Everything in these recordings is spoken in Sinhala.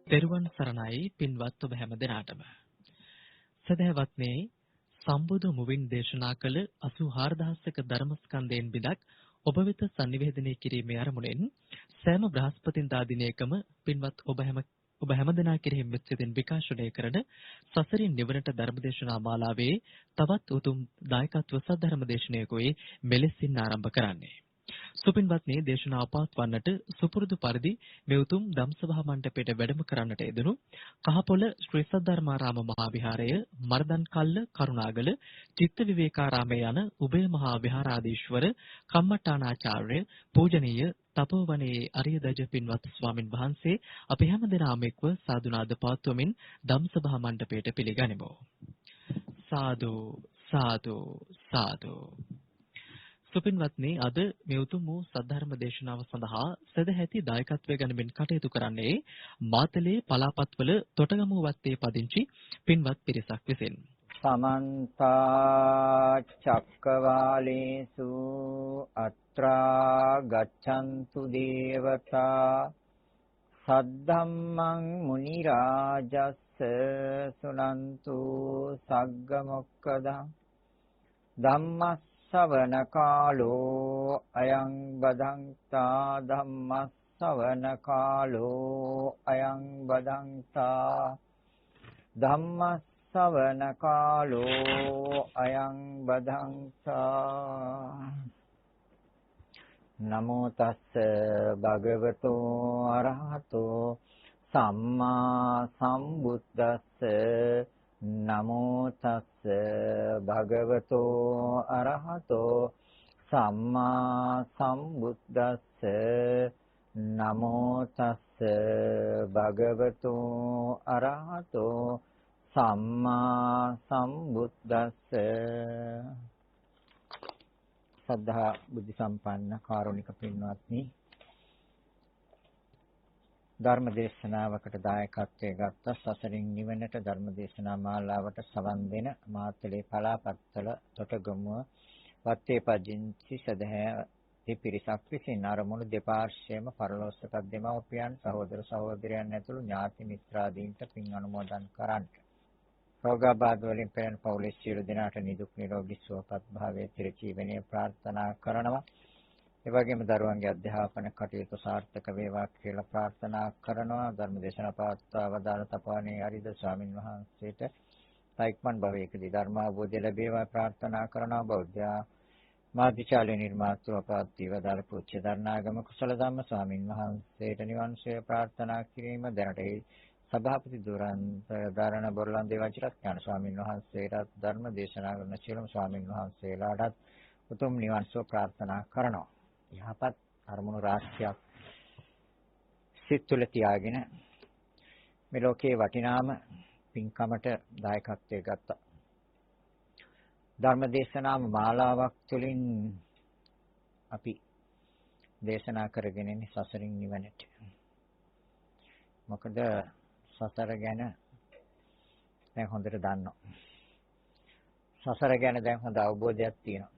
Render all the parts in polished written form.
තෙරුවන් සරණයි පින්වත් ඔබ හැම දෙනාටම. සදහවත්නි සම්බුදු මුවින් දේශනා කළ 84000ක ධර්මස්කන්ධයෙන් බිදක් ඔබ වෙත sannivedanaya කිරීමේ අරමුණෙන් සෑම බ්‍රහස්පතින්දා දිනයකම පින්වත් ඔබ හැම දෙනා කෙරෙහි මෙත්සිතින් විකාශනය කරන සසරින් නිවනට ධර්මදේශනා මාලාවේ තවත් උතුම් දායකත්ව සද්ධර්ම දේශනාවකෝයි මෙලෙසින් ආරම්භ කරන්නේ. සුපින්වත්නි දේශනාව පවත්වන්නට සුපුරුදු පරිදි මේ උතුම් ධම්සභා මණ්ඩපයට වැඩම කරන්නට යෙදුණු කහපොළ ශ්‍රී සද්ධර්මාරාම මහා විහාරය මර්දන් කල්ල කරුණාගල චිත්ත විවේකාරාමයේ යන උභය මහා විහාරාධීශවර කම්මඨානාචාර්ය පූජනීය තපෝවනයේ අරියදජ පින්වත් ස්වාමින් වහන්සේ අපි හැම දෙනාම එක්ව සාදුනාද පවත්වමින් ධම්සභා මණ්ඩපයට පිළිගනිමු. සාදු සාදු සාදු. සුපින්වත්නි අද මේ උතුම් වූ සද්ධර්ම දේශනාව සඳහා සදැහැති දායකත්වය ගනිමින් කටයුතු කරන්නේ මාතලේ පලාපත්වල තොටගමුව වත්තේ පදිංචි පින්වත් පිරිසක් විසින්. සමන්ත චක්කවාලේසු අත්‍රා ගච්ඡන්තු දේවතා සද්ධම්මං මුනි රාජස්ස සුනන්තු සග්ග මොක්ඛදං ධම්මස් සවන කාලෝ අයං බදන්තා ධම්මස් සවන කාලෝ අයං බදන්තා ධම්මස් සවන කාලෝ අයං බදන්තා නමෝ තස්ස භගවතෝ අරහතෝ සම්මා සම්බුද්දස්ස නමෝ තස්ස භගවතෝ අරහතෝ සම්මා සම්බුද්දස්ස නමෝ තස්ස භගවතෝ අරහතෝ සම්මා සම්බුද්දස්ස. සද්ධා බුද්ධ සම්පන්න කාරුණික පින්වත්නි, ධර්ම දේශනාවකට දායකත්වයේ ගත්ත සසරින් නිවනට ධර්ම දේශනා මාලාවට සවන් දෙන මාතලේ පලාපත්තල තොටගමුව වත්තේ පදිංචි සදහැති පිරිසක් විසින් අරමුණු දෙපාර්ශ්වයේම පරලෝසක දෙමව්පියන් සහෝදර සහෝදරයන් ඇතුළු ඥාති මිත්‍රාදීන්ට පින් අනුමෝදන් කරන්ට. රෝගාබාධ වලින් පෙළෙන පවුලේ සියලු දෙනාට නිදුක් නිරෝගී සුවපත් භාවයේ චිරජීවනයේ ප්‍රාර්ථනා කරනවා. ඒ වගේම දරුවන්ගේ අධ්‍යාපන කටයුතු සාර්ථක වේවා කියලා ප්‍රාර්ථනා කරනවා. ධර්ම දේශනා පවත්වා වදාළ තපෝවනේ අරිද ස්වාමින් වහන්සේට සයික්මන් භවයකදී ධර්ම අවබෝධය ලැබේවා ප්‍රාර්ථනා කරනවා. බෞද්ධ මාධ්‍යාලේ නිර්මාතෘ අපාත්‍ය වදාළ පුච්ච ධර්ණාගම කුසල ධම්ම ස්වාමින් වහන්සේට නිවන් සුවය ප්‍රාර්ථනා කිරීම දැනට සභාපති දුරන්ත ධාරණ බොරලන්දේ වජිරඥාන ස්වාමින් වහන්සේට ධර්ම දේශනා කරන සියලුම ස්වාමින් වහන්සේලාට උතුම් නිවන් සුව ප්‍රාර්ථනා කරනවා. යහපත් අරමුණු රාශියක් සිත් තුළ තියාගෙන මේ ලෝකේ වටිනාම පින්කමට දායකත්වයේ ගත්තා. ධර්ම දේශනා මාලාවක් තුළින් අපි දේශනා කරගෙන ඉන්නේ සසරින් නිවනට. මොකද සසර ගැන දැන් හොඳට දන්නවා. සසර ගැන දැන් හොඳ අවබෝධයක් තියෙනවා.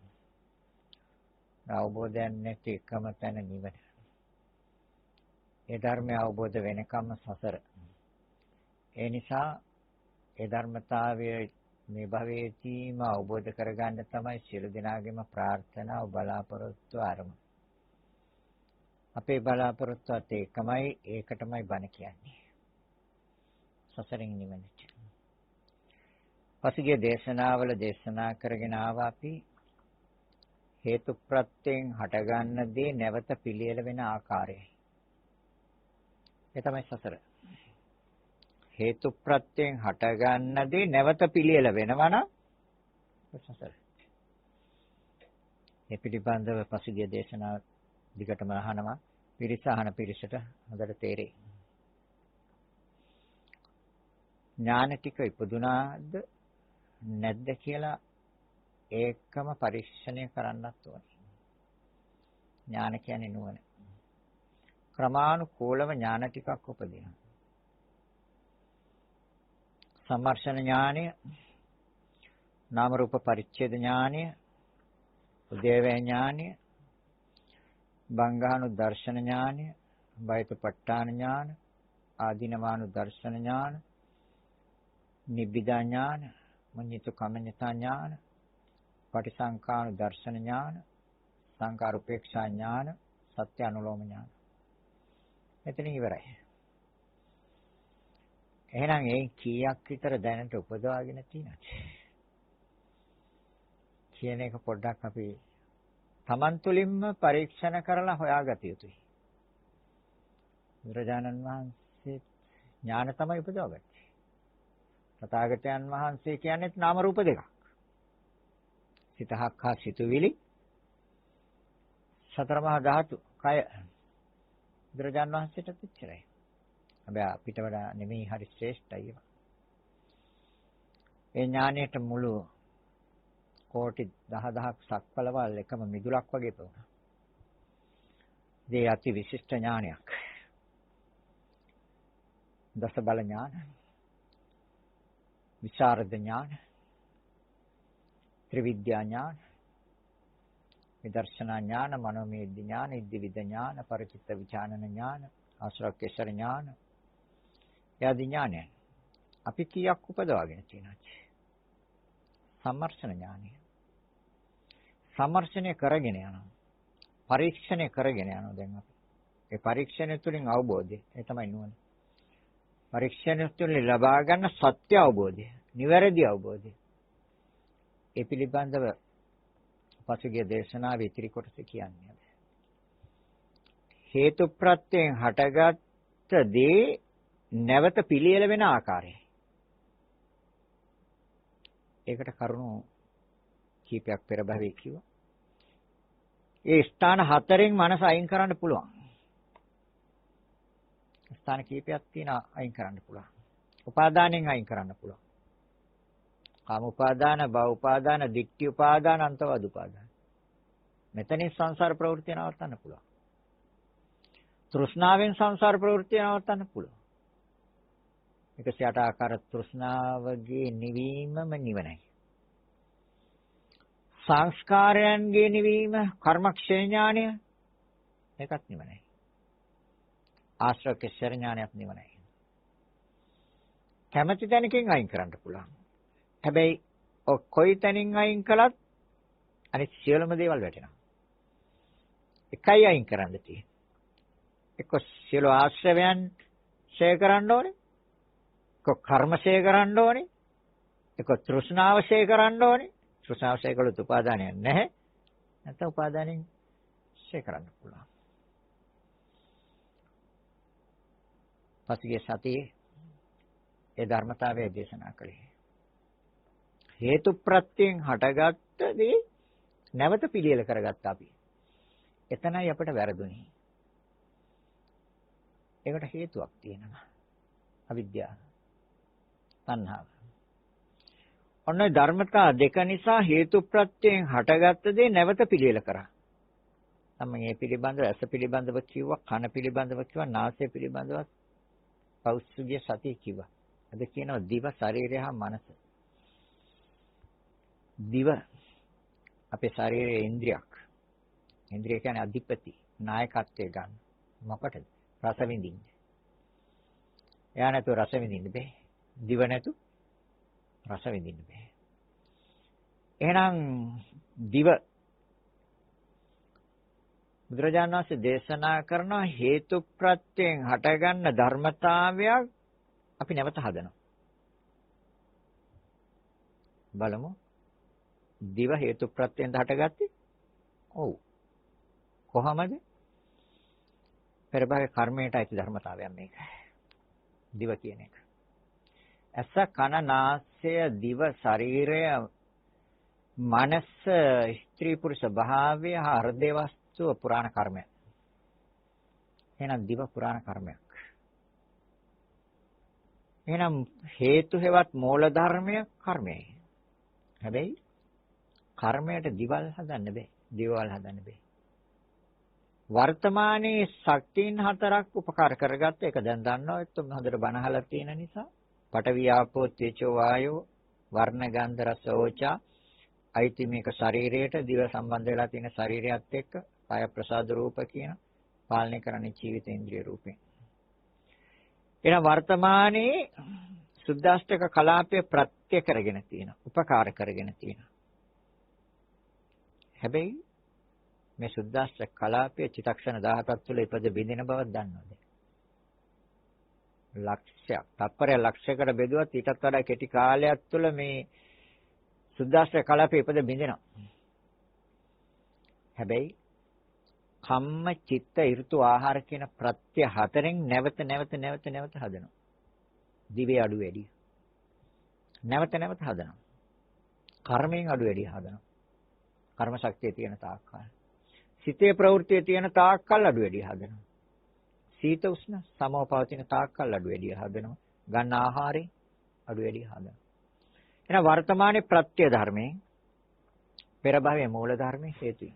අවබෝධයක් නැති එකම තැන නිවන. ඒ ධර්මය අවබෝධ වෙනකම් සසර. ඒ නිසා ඒ ධර්මතාවය මේ භවයේදීම අවබෝධ කරගන්න තමයි සියලු දෙනාගේම ප්‍රාර්ථනාව බලාපොරොත්තු අරමුණ. අපේ බලාපොරොත්තුවත් ඒකමයි, ඒකටමයි බණ කියන්නේ. සසරින් නිවනට. පසුගිය දේශනාවල දේශනා කරගෙන ආවා අපි හේතු ප්‍රත්‍යයෙන් හටගන්න දේ නැවත පිළියෙල වෙන ආකාරය. ඒ තමයි සසර. හේතු ප්‍රත්‍යයෙන් හටගන්න දේ නැවත පිළියෙල වෙනවා නම් සසර. මේ පිළිබඳව පසුගිය දේශනාව දිගටම අහනවා. පිරිස අහන පිරිසට හොඳට තේරෙයි. ඥාන ටික ඉපදුනාද නැද්ද කියලා ඒකම පරීක්ෂණය කරන්නත් ඕනේ. ඥාන කියන්නේ නුවණ. ක්‍රමානුකූලව ඥාන ටිකක් උපදිනවා. සම්මර්ෂණ ඥානය, නාම රූප පරිච්ඡේද ඥානය, උදේවැය ඥානය, බංගානු දර්ශන ඥානය, බයිතපට්ඨාන ඥාන, ආදීනවානු දර්ශන ඥාන, නිබ්බිදා ඥාන, මුඤ්ඤිත කමඤ්ඤතා ඥාන, පටිසංකානු දර්ශන ඥාන, සංකාර උපේක්ෂා ඥාන, සත්‍ය අනුලෝම ඥාන. එතන ඉවරයි. එහෙනම් ඒ කීයක් විතර දැනට උපදවාගෙන තියෙනවද කියන එක පොඩ්ඩක් අපි Taman තුලින්ම පරීක්ෂණ කරලා හොයාගත යුතුයි. බුදුරජාණන් වහන්සේ ඥාන තමයි උපදවගත්තේ. තථාගතයන් වහන්සේ කියන්නේත් නාම රූප දෙකක්. සිතහක් හා සිතුවිලි සතර මහා ධාතු කය බුදුරජාණන් වහන්සේටත් එච්චරයි. හැබැයි අපිට වඩා නෙමෙයි හරි ශ්‍රේෂ්ඨයි ඒවා. ඒ ඥානයට මුළු කෝටි 10000ක් සක්වලවල් එකම මිදුලක් වගේ පොවුණා. ඒ අති විශිෂ්ට ඥානයක්. දස බල ඥාන, විචාරද ඥාන, ත්‍රිවිද්‍යා ඥාන, විදර්ශනා ඥාන, මනෝමය ඥාන, ඉද්ධිවිද ඥාන, පරිචිත්ත විචානන ඥාන, ආශ්‍රවකේශර ඥාන, යදි ඥානය. අපි කීයක් උපදවාගෙන තියෙනවද? සම්මර්ෂණ ඥානය. සම්මර්ෂණය කරගෙන යනවා. පරීක්ෂණය කරගෙන යනවා දැන් අපි. ඒ පරීක්ෂණය තුළින් අවබෝධය. ඒ තමයි නුවණ. පරීක්ෂණය තුළින් ලබා ගන්න සත්‍ය අවබෝධය, නිවැරදි අවබෝධය. ඒ පිළිබඳව පසුගිය දේශනාවේ ඉතිරි කොටස කියන්නේ. හේතු ප්‍රත්‍යයෙන් හටගත් දේ නැවත පිළියෙල වෙන ආකාරය. ඒකට කරුණු කීපයක් පෙර භවයේ කිව්වා. ඒ ස්ථාන හතරෙන් මනස අයින් කරන්න පුළුවන්. ස්ථාන කීපයක් තියෙනවා අයින් කරන්න පුළුවන්. උපාදානෙන් අයින් කරන්න පුළුවන්. කාම උපාදාන, භව උපාදාන, දික්ඛි උපාදාන, අන්තවද උපාදාන. මෙතනින් සංසාර ප්‍රවෘත්ති නවත්තන්න පුළුවන්. තෘෂ්ණාවෙන් සංසාර ප්‍රවෘත්ති නවත්තන්න පුළුවන්. 108 ආකාර තෘෂ්ණාවගේ නිවීමම නිවනයි. සංස්කාරයන්ගේ නිවීම කර්මක්ෂය ඥානය ඒකත් නිවනයි. ආශ්‍රවකේශර ඥානයත් නිවනයි. කැමැති තැනකින් අයින් කරන්න පුළුවන්. හැබැයි කොයි තැනින් අයින් කළත් අනිත් සියලුම දේවල් වැටෙනවා. එකයි අයින් කරන්න තියෙන්නේ. එක්ක සියලු ආශ්‍රවයන් ඡය කරන්න ඕනේ. එක්ක කර්ම ඡය කරන්න ඕනේ. එක්ක තෘෂ්ණාව ඡය කරන්න ඕනේ. තෘෂ්ණාව ඡය කළොත් උපාදානයක් නැහැ. නැත්නම් උපාදානෙන් ඡය කරන්න පුළුවන්. පසුගිය සතියේ ඒ ධර්මතාවය දේශනා කළේ. හේතු ප්‍රත්‍යයෙන් හටගත්ත දේ නැවත පිළියෙල කරගත්තා අපි. එතනයි අපිට වැරදුනේ. ඒකට හේතුවක් තියෙනවා. අවිද්‍යාව. තණ්හාව. ඔන්න ධර්මතා දෙක නිසා හේතු ප්‍රත්‍යයෙන් හටගත්ත දේ නැවත පිළියෙල කරා. මම මේ පිළිබඳව ඇස පිළිබඳව කිව්වා, කන පිළිබඳව කිව්වා, නාසය පිළිබඳව පෞසුගිය සතිය කිව්වා. අද කියනවා දිව, ශරීරය හා මනස. දිව අපේ ශරීරයේ ඉන්ද්‍රියක්. ඉන්ද්‍රිය කියන්නේ අධිපති, නායකත්වය ගන්න. මොකටද? රස විඳින්න. එයා නැතුව රස විඳින්න බෑ. දිව නැතු රස විඳින්න බෑ. එහෙනම් දිව බුදුරජාණන් වහන්සේ දේශනා කරන හේතු ප්‍රත්‍යයෙන් හටගන්න ධර්මතාවයක් අපි නැවත හදනවා. බලමු. දිව හේතු ප්‍රත්‍යයෙන් හටගත්තේ? ඔව්. කොහමද? පෙරභවයේ කර්මයට අයිති ධර්මතාවයක් මේක. දිව කියන එක. ඇස, කන, නාසය, දිව, ශරීරය, මනස, ස්ත්‍රී පුරුෂ භාවය, හෘදේ වස්තුව පුරාණ කර්මය. එහෙනම් දිව පුරාණ කර්මයක්. එහෙනම් හේතු හේවත් මූල ධර්මය කර්මයයි. හැබැයි කර්මයට දිවල් හදන්න බෑ. දේවල් හදන්න බෑ. වර්තමානයේ ශක්තියින් හතරක් උපකාර කරගත්ත එක දැන් දන්නවා. ඒත් හොඳට බණ අහලා තියෙන නිසා පඨවි ආපෝ තේජෝ වායෝ වර්ණ ගන්ධ රස ඕචා අයිති මේක ශරීරයට දිව සම්බන්ධ වෙලා තියෙන ශරීරයත් එක්ක කාය ප්‍රසාද රූප කියන පාලනය කරන්නේ ජීවිත ඉන්ද්‍රිය රූපේ. එහෙනම් වර්තමානයේ සුද්දාෂ්ටක කලාපය ප්‍රත්‍ය කරගෙන තියෙන, උපකාර කරගෙන තියෙන. හැබැයි මේ සුද්දාෂ්ටක කලාපය චිත්තක්ෂණ 17ක් තුළ ඉපද බිඳින බව දන්නවද? ලක්ෂයක්, තත්පරය ලක්ෂයකට බෙදුවත් ඊටත් වඩා කෙටි කාලයක් තුළ මේ සුද්දාෂ්ටක කලාපය ඉපද බිඳිනවා. හැබැයි කම්ම චිත්ත ඍතු ආහාර කියන ප්‍රත්‍ය හතරෙන් නැවත හදනවා. දිවේ අඩු වැඩි. නැවත හදනවා. කර්මයෙන් අඩු වැඩි හදනවා. කර්ම ශක්තිය තියෙන තාක්කල්. සිතේ ප්‍රවෘත්තිය තියෙන තාක්කල් අඩු වැඩි හදනවා. සීත උෂ්ණ සමව පවතින තාක්කල් අඩු වැඩි හදනවා. ගන්න ආහාරේ අඩු වැඩි හදනවා. එහෙනම් වර්තමානයේ ප්‍රත්‍ය ධර්මයෙන් පෙර භවයේ මූල ධර්මයේ හේතුයි.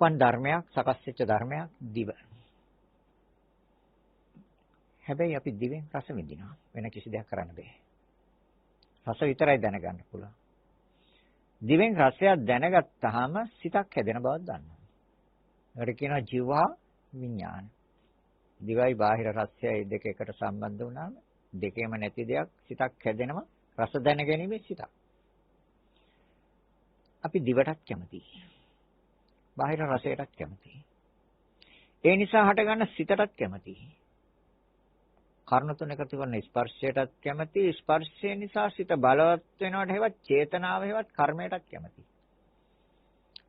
උපන් ධර්මයක්, සකස් වෙච්ච ධර්මයක් දිව. හැබැයි අපි දිවෙන් රස විඳිනවා. වෙන කිසි දෙයක් කරන්න බෑ. රස විතරයි දැනගන්න පුළුවන්. දිවෙන් රසයක් දැනගත්තාම සිතක් හැදෙන බවක් දන්නවා. ඒකට කියනවා ජීවා විඥාන. දිවයි බාහිර රසයයි දෙක එකට සම්බන්ධ වුණාම දෙකේම නැති දෙයක් සිතක් හැදෙනවා. රස දැනගැනීමේ සිතක්. අපි දිවටත් කැමතියි. බාහිර රසයටත් කැමතියි. ඒ නිසා හටගන්න සිතටත් කැමතියි. කර්ණ තුන එකතු කරන ස්පර්ශයටත් කැමතියි. ස්පර්ශය නිසා සිත බලවත් වෙනවට හේවත් චේතනාව හේවත් කර්මයටත් කැමතියි.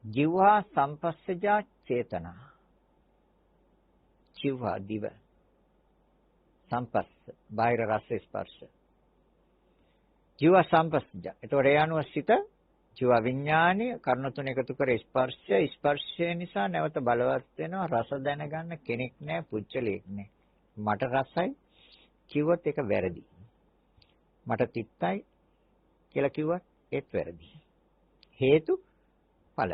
ජීවහා සම්පස්සජා චේතනා. ජීවහා දිව. සම්පස්ස බාහිර රස ස්පර්ශ. ජීව සම්පස්සජා. ඒතකොට ඒ අනුව සිත ජීව විඥානය කර්ණ තුන එකතු කර ස්පර්ශය නිසා නැවත බලවත් වෙනවා. රස දැනගන්න කෙනෙක් නැහැ, පුච්චලෙක් නැහැ. මට රසයි කිව්වොත් ඒක වැරදි. මට තිත්තයි කියලා කිව්වත් ඒත් වැරදි. හේතු ඵල.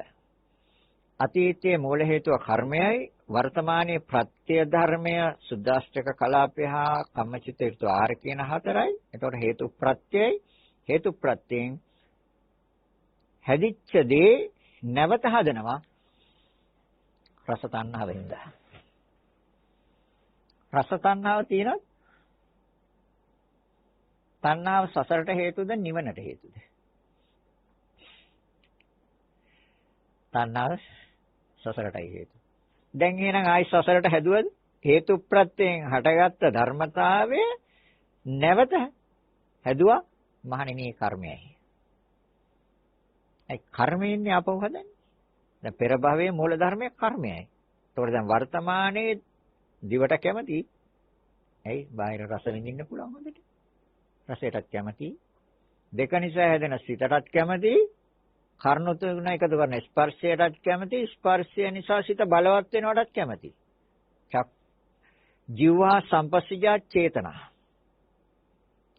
අතීතයේ මූල හේතුව කර්මයයි, වර්තමානයේ ප්‍රත්‍ය ධර්මය සුද්දාෂ්ටක කලාපය හා කම්මචිත්ත ඍතු ආර කියන හතරයි. එතකොට හේතු ප්‍රත්‍යයයි, හේතු ප්‍රත්‍යයෙන් හැදිච්ච දේ නැවත හදනවා රස තණ්හාවෙන්ද. රස තණ්හාව තියෙනත් තණ්හාව සසරට හේතුද නිවනට හේතුද? තණ්හාව සසරටයි හේතු. දැන් එහෙනම් ආයි සසරට හැදුවද? හේතු ප්‍රත්‍යයෙන් හටගත්ත ධර්මතාවය නැවත හැදුවා මහණෙනි කර්මයයි. ඒ කර්මයෙන්නේ අපව හදන්නේ. දැන් පෙර භවයේ මූල ධර්මයේ කර්මයයි. ඒතකොට දැන් වර්තමානයේ දිවට කැමති. ඇයි? බාහිර රස විඳින්න පුළුවන් හොඳට. රසයටත් කැමති. දෙක නිසා හැදෙන සිතටත් කැමති. කර්ණ තුන එකතු කරන ස්පර්ශයටත් කැමති. ස්පර්ශය නිසා සිත බලවත් වෙනවටත් කැමති. ජීවා සම්පස්සජා චේතනා.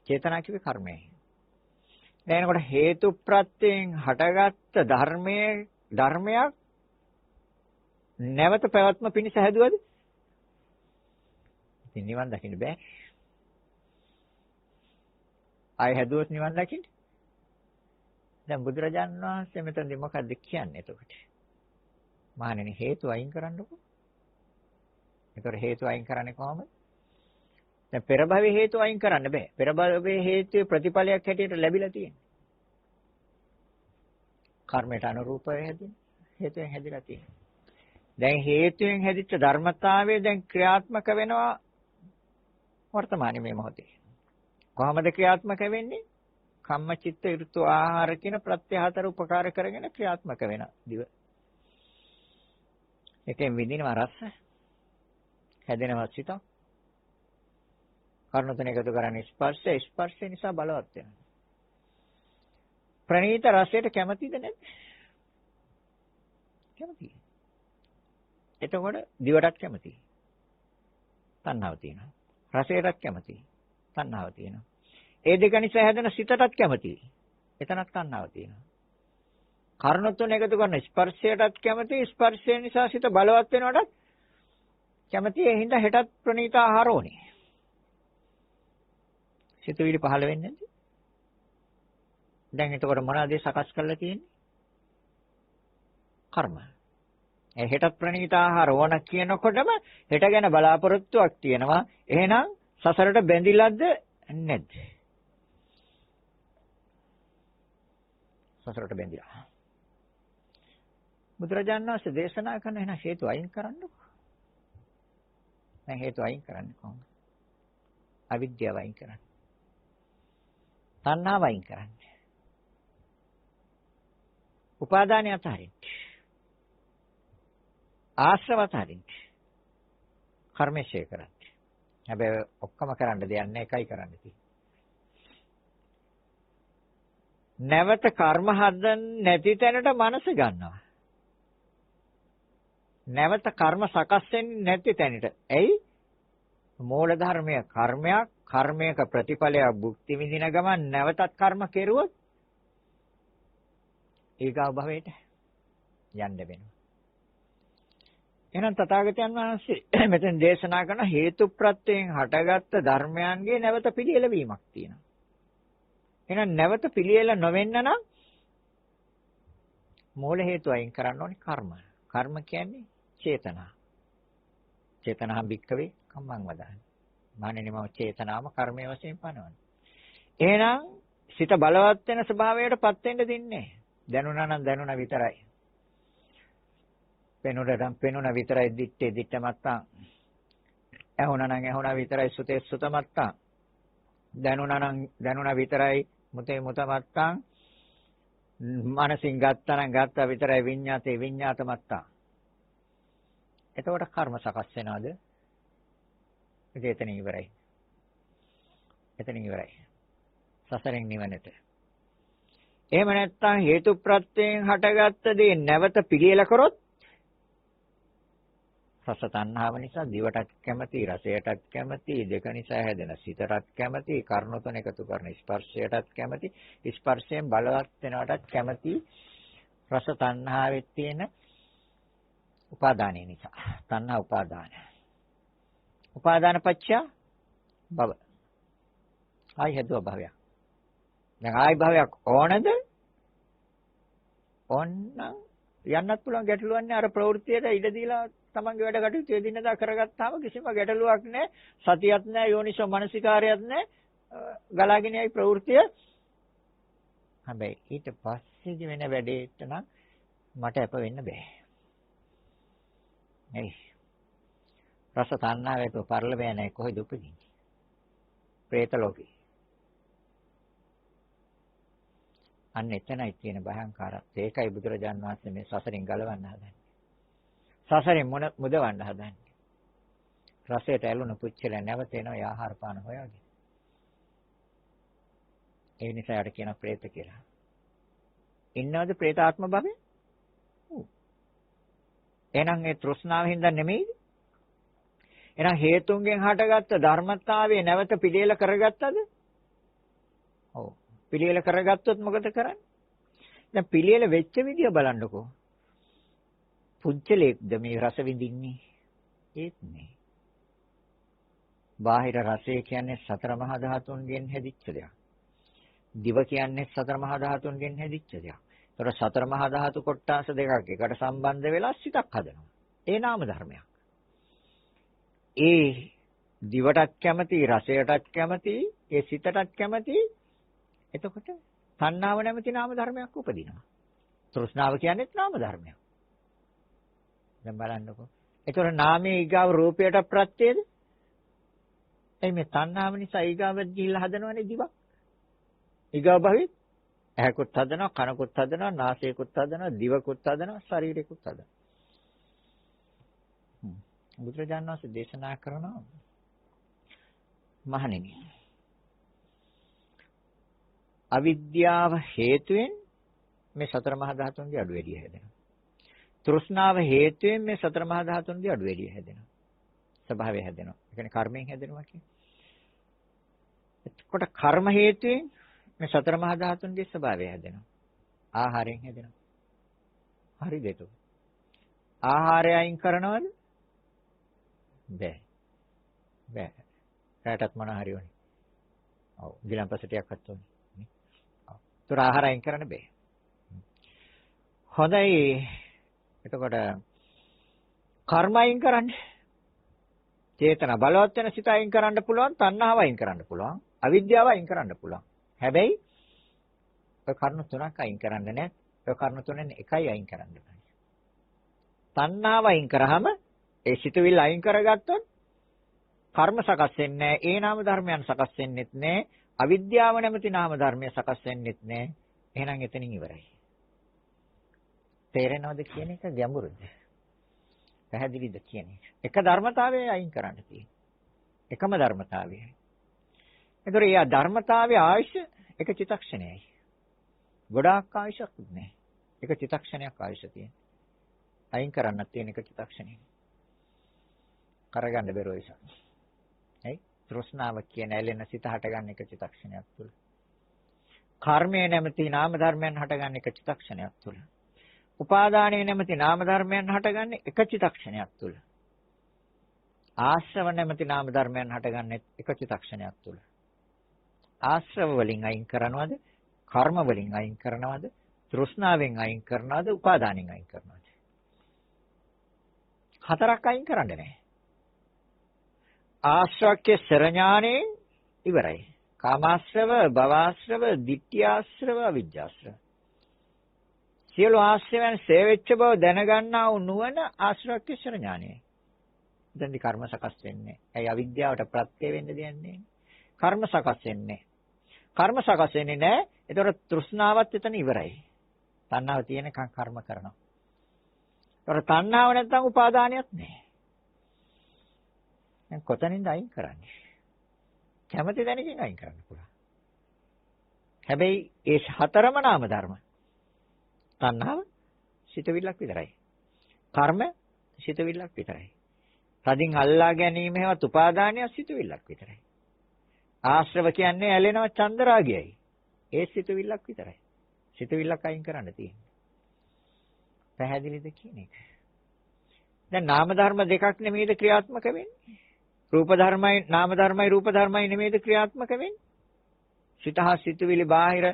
චේතනා කිව්වේ කර්මයයි. දැන් එනකොට හේතු ප්‍රත්‍යයෙන් හටගත්ත ධර්මයක් නැවත පැවැත්ම පිණිස හැදුවද? ඉතින් නිවන් දකින්න බෑ. ආය හැදුවොත් නිවන් දකින්න. දැන් බුදුරජාණන් වහන්සේ මෙතනදී මොකද්ද කියන්නේ එතකොට? මහණෙනි හේතු අයින් කරන්නකෝ. ඒතර හේතු අයින් කරන්නේ කොහොමද? දැන් පෙර භවයේ හේතු අයින් කරන්න බෑ. පෙර භවයේ හේතුවේ ප්‍රතිඵලයක් හැටියට ලැබිලා තියෙනවා. කර්මයට අනුරූපව හැදෙන හේතුවෙන් හැදිලා තියෙනවා. දැන් හේතුවෙන් හැදිච්ච ධර්මතාවය දැන් ක්‍රියාත්මක වෙනවා වර්තමානයේ මේ මොහොතේ. කොහොමද ක්‍රියාත්මක වෙන්නේ? කම්මචිත්ත ඍතු ආහාර කියන ප්‍රත්‍ය හතර උපකාර කරගෙන ක්‍රියාත්මක වෙන දිව. එකෙන් විඳිනවා රස, හැදෙනවා සිත. කර්ණ තුන එකතු කරන්නේ ස්පර්ශය නිසා බලවත් වෙනවා. ප්‍රණීත රසයට කැමතිද නැද්ද? කැමතියි. එතකොට දිවටත් කැමතියි. තණ්හාව තියෙනවා. රසයටත් කැමතියි. තණ්හාව තියෙනවා. ඒ දෙක නිසා හැදෙන සිතටත් කැමතියි. එතනත් තණ්හාව තියෙනවා. කර්ණ තුන එකතු කරන ස්පර්ශයටත් කැමතියි. ස්පර්ශය නිසා සිත බලවත් වෙනවටත් කැමතියි. ඒ හින්දා හෙටත් ප්‍රණීත ආහාර ඕනේ. සිතුවිලි පහළ වෙන්නේ නැද්ද? දැන් එතකොට මොනවද සකස් කරලා තියෙන්නේ? කර්ම. හෙටත් ප්‍රණීත ආහාර ඕන කියනකොටම හෙට ගැන බලාපොරොත්තුවක් තියෙනවා. එහෙනම් සසරට බැඳිලාද නැද්ද? සසරට බැඳිලා. බුදුරජාණන් වහන්සේ දේශනා කරන එන හේතු අයින් කරන්නකො. දැන් හේතු අයින් කරන්නේ කොහොමද? අවිද්‍යාව අයින් කරන්නේ. තණ්හාව අයින් කරන්නේ. උපාදානය අතහරින්න. ආශ්‍රව අතහරින්න. කර්මශය කරන්න. හැබැයි ඔක්කොම කරන්න දෙයක් නැහැ, එකයි කරන්න තියෙන්නේ. නැවත කර්ම හදන්න නැති තැනට මනස ගන්නවා. නැවත කර්ම සකස් වෙන්නේ නැති තැනට. ඇයි? මූල ධර්මය කර්මයක්, කර්මයක ප්‍රතිඵලයක් භුක්ති විඳින ගමන් නැවතත් කර්ම කෙරුවොත් ඊගා භවයට යන්න වෙනවා. එහෙනම් තථාගතයන් වහන්සේ මෙතෙන් දේශනා කරන හේතු ප්‍රත්‍යයෙන් හටගත්ත ධර්මයන්ගේ නැවත පිළියෙල වීමක් තියෙනවා. එහෙනම් නැවත පිළියෙල නොවෙන්න නම් මූල හේතු අයින් කරන්න ඕනේ කර්ම. කර්ම කියන්නේ චේතනා. චේතනා භික්කවේ කම්මං වදාන. මානෙනි මම චේතනාම කර්මයේ වශයෙන් පනවන. එහෙනම් සිත බලවත් වෙන ස්වභාවයටපත් වෙන්න දෙන්නේ. දැනුණා නම් දැනුණා විතරයි. පෙනුණා විතරයි දිත්තේ දිත්තමත්තා. ඇහුණා නම් ඇහුණා විතරයි සුතේ සුතමත්තා. දැනුණා නම් දැනුණා විතරයි මුතේ මුතමත්තා. මනසින් ගත්තා නම් ගත්තා විතරයි විඤ්ඤාතේ විඤ්ඤාතමත්තා. එතකොට කර්ම සකස් වෙනවද? එතන ඉවරයි. එතන ඉවරයි. සසරෙන් නිවනට. එහෙම නැත්නම් හේතු ප්‍රත්‍යයෙන් හටගත්ත දේ නැවත පිළියෙල කරොත් රස තණ්හාව නිසා දිවටත් කැමති, රසයටත් කැමති, දෙක නිසා හැදෙන සිතටත් කැමති, කර්ණ තුන එකතු කරන ස්පර්ශයටත් කැමති, ස්පර්ශයෙන් බලවත් වෙනවටත් කැමති. රස තණ්හාවෙත් තියෙන උපාදානය නිසා. තණ්හා උපාදාන. උපාදාන පත්‍ය භව. ආයි හදුව භවයක්. දැන් ආයි භවයක් ඕනද? ඕන්නම් යන්නත් පුළුවන්. ගැටලුවක් නැහැ. අර ප්‍රවෘත්තියට ඉඩ දීලා තමන්ගේ වැඩ කටයුතු එදිනදා කරගත්තාම කිසිම ගැටලුවක් නැහැ. සතියක් නැහැ, යෝනිසෝ මනසිකාරයක් නැහැ. ගලාගෙන යයි ප්‍රවෘත්තිය. හැබැයි ඊට පස්සේ වෙන වැඩේට නම් මට අප වෙන්න බෑ. එයි. රස තණ්හාවට පරිලබෑ නැහැ. කොහෙද උපදින්නේ? പ്രേත ලෝකේ. අන්න එතනයි තියෙන භයංකාරත්වය. ඒකයි බුදුරජාන් වහන්සේ මේ සසරින් ගලවන්න හදන්නේ. සසරින් මුදවන්න හදන්නේ. රසයට ඇලුණු පුච්චල නැවත එනවා ආහාර පාන හොයාගෙන. ඒ නිසා යට කියන പ്രേත කියලා. ඉන්නවද പ്രേතාත්ම භවය? ඔව්. එහෙනම් ඒ තෘෂ්ණාව හින්දා නෙමෙයිද? එහෙනම් හේතුන්ගෙන් හටගත්ත ධර්මතාවය නැවත පිළියෙල කරගත්තද? ඔව්. පිළියෙල කරගත්තොත් මොකද කරන්නේ? දැන් පිළියෙල වෙච්ච විදිය බලන්නකෝ. පුච්චලෙක්ද මේ රස විඳින්නේ? ඒත් නේ. බාහිර රසය කියන්නේ සතර මහා ධාතුන්ගෙන් හැදිච්ච දෙයක්. දිව කියන්නේ සතර මහා ධාතුන්ගෙන් හැදිච්ච දෙයක්. ඒතර සතර මහා ධාතු කොටස් දෙකක් එකට සම්බන්ධ වෙලා සිතක් හදනවා. ඒ නාම ධර්මයක්. ඒ දිවටත් කැමති, රසයටත් කැමති, ඒ සිතටත් කැමති. එතකොට තණ්හාව නැමැති නාම ධර්මයක් උපදිනවා. තෘෂ්ණාව කියන්නේත් නාම ධර්මයක්. දැන් බලන්නකෝ. ඒතර නාමයේ ඊගාව රූපයට ප්‍රත්‍යයද? එයි මේ තණ්හාව නිසා ඊගාව ගිහිල්ලා හදනවනේ දිවක්. ඊගාව භවෙත් ඇහැකුත් හදනවා, කනකුත් හදනවා, නාසයකුත් හදනවා, දිවකුත් හදනවා, ශරීරෙකුත් හදනවා. බුදුරජාණන් වහන්සේ දේශනා කරනවා මහණෙනි. අවිද්‍යාව හේතුවෙන් මේ සතර මහා ධාතුන්ගේ අඩු වැඩි හැදෙනවා. තෘෂ්ණාව හේතුවෙන් මේ සතර මහා ධාතුන්ගේ අඩු වැඩි හැදෙනවා. ස්වභාවය හැදෙනවා. ඒ කියන්නේ කර්මයෙන් හැදෙනවා කියන්නේ. එතකොට කර්ම හේතුවෙන් මේ සතර මහා ධාතුන්ගේ ස්වභාවය හැදෙනවා. ආහාරයෙන් හැදෙනවා. හරිද ඒක? ආහාරය අයින් කරනවද? බෑ. බෑ. රැටත් මොන හරි වුණේ. ඔව්. ගිලන්පසටියක් අත් උනේ. ඔව්. ඒතර ආහාර අයින් කරන්න බෑ. හොඳයි. එතකොට කර්ම අයින් කරන්න. චේතනා බලවත් වෙන සිත අයින් කරන්න පුළුවන්, තණ්හාව අයින් කරන්න පුළුවන්, අවිද්‍යාව අයින් කරන්න පුළුවන්. හැබැයි ඔය කර්ම තුනක් අයින් කරන්න නැහැ. ඔය කර්ම තුනෙන් එකයි අයින් කරන්න බෑ. තණ්හාව අයින් කරාම ඒ සිතවිල්ල අයින් කරගත්තොත් කර්ම සකස් වෙන්නේ නැහැ. ඒ නාම ධර්මයන් සකස් වෙන්නෙත් නැහැ. අවිද්‍යාව නැමැති නාම ධර්මය සකස් වෙන්නෙත් නැහැ. එහෙනම් එතනින් ඉවරයි. තේරෙනවද කියන එක ගැඹුරුද? පැහැදිලිද කියන එක? එක ධර්මතාවය අයින් කරන්න තියෙනවා. එකම ධර්මතාවයයි. ඒතර ඒ ධර්මතාවයේ ආයුෂ එක චිත්තක්ෂණයයි. ගොඩාක් ආයුෂකුත් නැහැ. එක චිත්තක්ෂණයක් ආයුෂ තියෙන. අයින් කරන්න තියෙන එක චිත්තක්ෂණයක්. කරගන්න බැරුව නිසා. හරි? තෘෂ්ණාව කියන ඇලෙන සිත හටගන්න එක චිත්තක්ෂණයක් තුල. කර්මය නැමැති නාම ධර්මයන් හටගන්න එක චිත්තක්ෂණයක් තුල. උපාදානය නැමැති නාම ධර්මයන් හටගන්න එක චිත්තක්ෂණයක් තුල. ආශ්‍රව නැමැති නාම ධර්මයන් හටගන්න එක චිත්තක්ෂණයක් තුල. ආශ්‍රව වලින් අයින් කරනවද? කර්ම වලින් අයින් කරනවද? තෘෂ්ණාවෙන් අයින් කරනවද? උපාදානෙන් අයින් කරනවද? හතරක් අයින් කරන්න නැහැ. ආශ්‍රවක්‍ය සරඥානේ ඉවරයි. කාමාශ්‍රව, භවආශ්‍රව, ditthියාශ්‍රව, අවිජ්ජාශ්‍රව. සියලු ආශ්‍රවයන් සේවෙච්ච බව දැනගන්නා වූ නුවණ ආශ්‍රවක්‍ය සරඥානේ. දැන්දි කර්ම සකස් වෙන්නේ. ඇයි අවිද්‍යාවට ප්‍රත්‍ය වෙන්න දෙන්නේ? කර්ම සකස් වෙන්නේ. කර්ම සකස් වෙන්නේ නැහැ. ඒතකොට තෘෂ්ණාවත් එතන ඉවරයි. තණ්හාව තියෙනකන් කර්ම කරනවා. ඒතකොට තණ්හාව නැත්නම් උපාදානියක් නැහැ. දැන් කොතනින්ද අයින් කරන්නේ? කැමති දැනකින් අයින් කරන්න පුළුවන්. හැබැයි ඒ හතරම නාම ධර්ම. තණ්හාව සිතවිල්ලක් විතරයි. කර්ම සිතවිල්ලක් විතරයි. තදින් අල්ලා ගැනීම හේවත් උපාදානය සිතවිල්ලක් විතරයි. ආශ්‍රව කියන්නේ ඇලෙනව චන්දරාගයයි. ඒ සිතවිල්ලක් විතරයි. සිතවිල්ලක් අයින් කරන්න තියෙන්නේ. පැහැදිලිද කියන එක? දැන් නාම ධර්ම දෙකක් නෙමෙයිද ක්‍රියාත්මක වෙන්නේ? රූප ධර්මයි නාම ධර්මයි රූප ධර්මයි නෙමෙයිද ක්‍රියාත්මක වෙන්නේ? සිත හා සිතුවිලි බාහිර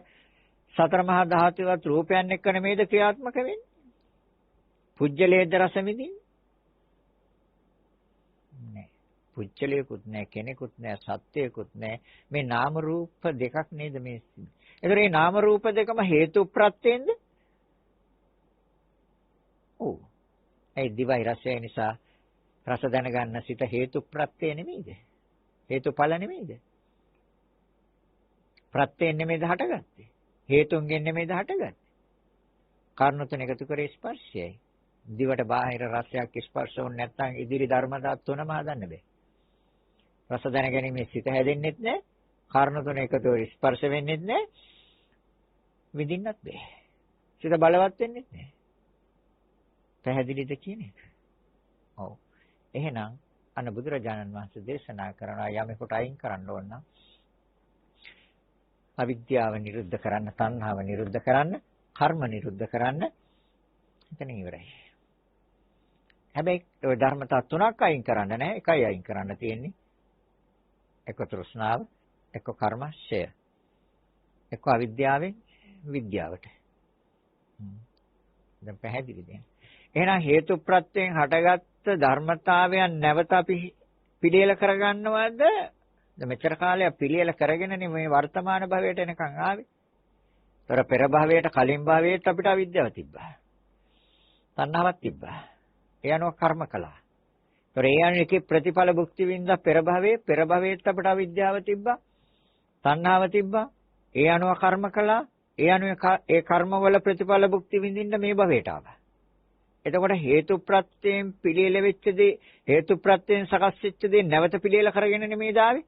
සතර මහා ධාතුවත් රූපයන් එක්ක නෙමෙයිද ක්‍රියාත්මක වෙන්නේ? පුජ්‍යලේද රස විඳින්නේ? නෑ. පුජ්‍යලේකුත් නෑ, කෙනෙකුත් නෑ, සත්‍යයකුත් නෑ. මේ නාම රූප දෙකක් නේද මේ? ඒතර මේ නාම රූප දෙකම හේතු ප්‍රත්‍යෙන්ද? ඔව්. ඒ දිවයි රසය නිසා රස දැනගන්න සිත හේතු ප්‍රත්‍ය නෙමෙයිද? හේතුඵල නෙමෙයිද? ප්‍රත්‍යයෙන් නෙමෙයිද හටගත්තේ? හේතුන්ගෙන් නෙමෙයිද හටගත්තේ? කාරණා තුන එකතු කරේ ස්පර්ශයයි. දිවට බාහිර රසයක් ස්පර්ශ වුනේ නැත්නම් ඉදිරි ධර්මතා තුනම හදන්න බෑ. රස දැනගැනීමේ සිත හැදෙන්නෙත් නෑ. කාරණා තුන එකතු වෙ ස්පර්ශ වෙන්නෙත් නෑ. විඳින්නත් බෑ. සිත බලවත් වෙන්නෙත් නෑ. පැහැදිලිද කියන්නේ? ඔව්. එහෙනම් අන්න බුදුරජාණන් වහන්සේ දේශනා කරනවා යමෙකුට අයින් කරන්න ඕන නම් අවිද්‍යාව නිරුද්ධ කරන්න, තණ්හාව නිරුද්ධ කරන්න, කර්ම නිරුද්ධ කරන්න එතන ඉවරයි. හැබැයි ඔය ධර්මතා තුනක් අයින් කරන්න නැහැ. එකයි අයින් කරන්න තියෙන්නේ. එක තෘෂ්ණාව, එක කර්මශය. එක අවිද්‍යාවෙන් විද්‍යාවට. දැන් පැහැදිලිද? එහෙනම් හේතු ප්‍රත්‍යයෙන් හටගත්ත ධර්මතාවයන් නැවත අපි පිළියෙල කරගන්නවද? මෙච්චර කාලයක් පිළියෙල කරගෙනනේ මේ වර්තමාන භවයට එනකන් ආවේ. ତොර පෙර භවයට කලින් භවයට අපිට අවිද්‍යාව තිබ්බා. තණ්හාවක් තිබ්බා. ඒ අනුව කර්ම කළා. ତොර ඒ අනුව එකේ ප්‍රතිඵල භුක්ති විඳා පෙර භවයට අපිට අවිද්‍යාව තිබ්බා. තණ්හාව තිබ්බා. ඒ අනුව කර්ම කළා. ඒ අනුව ඒ කර්මවල ප්‍රතිඵල භුක්ති විඳින්න මේ භවයට ආවා. එතකොට හේතු ප්‍රත්‍යයෙන් පිළියෙල වෙච්ච දේ හේතු ප්‍රත්‍යයෙන් සකස් වෙච්ච දේ නැවත පිළියෙල කරගෙන නෙමෙයි දාවේ.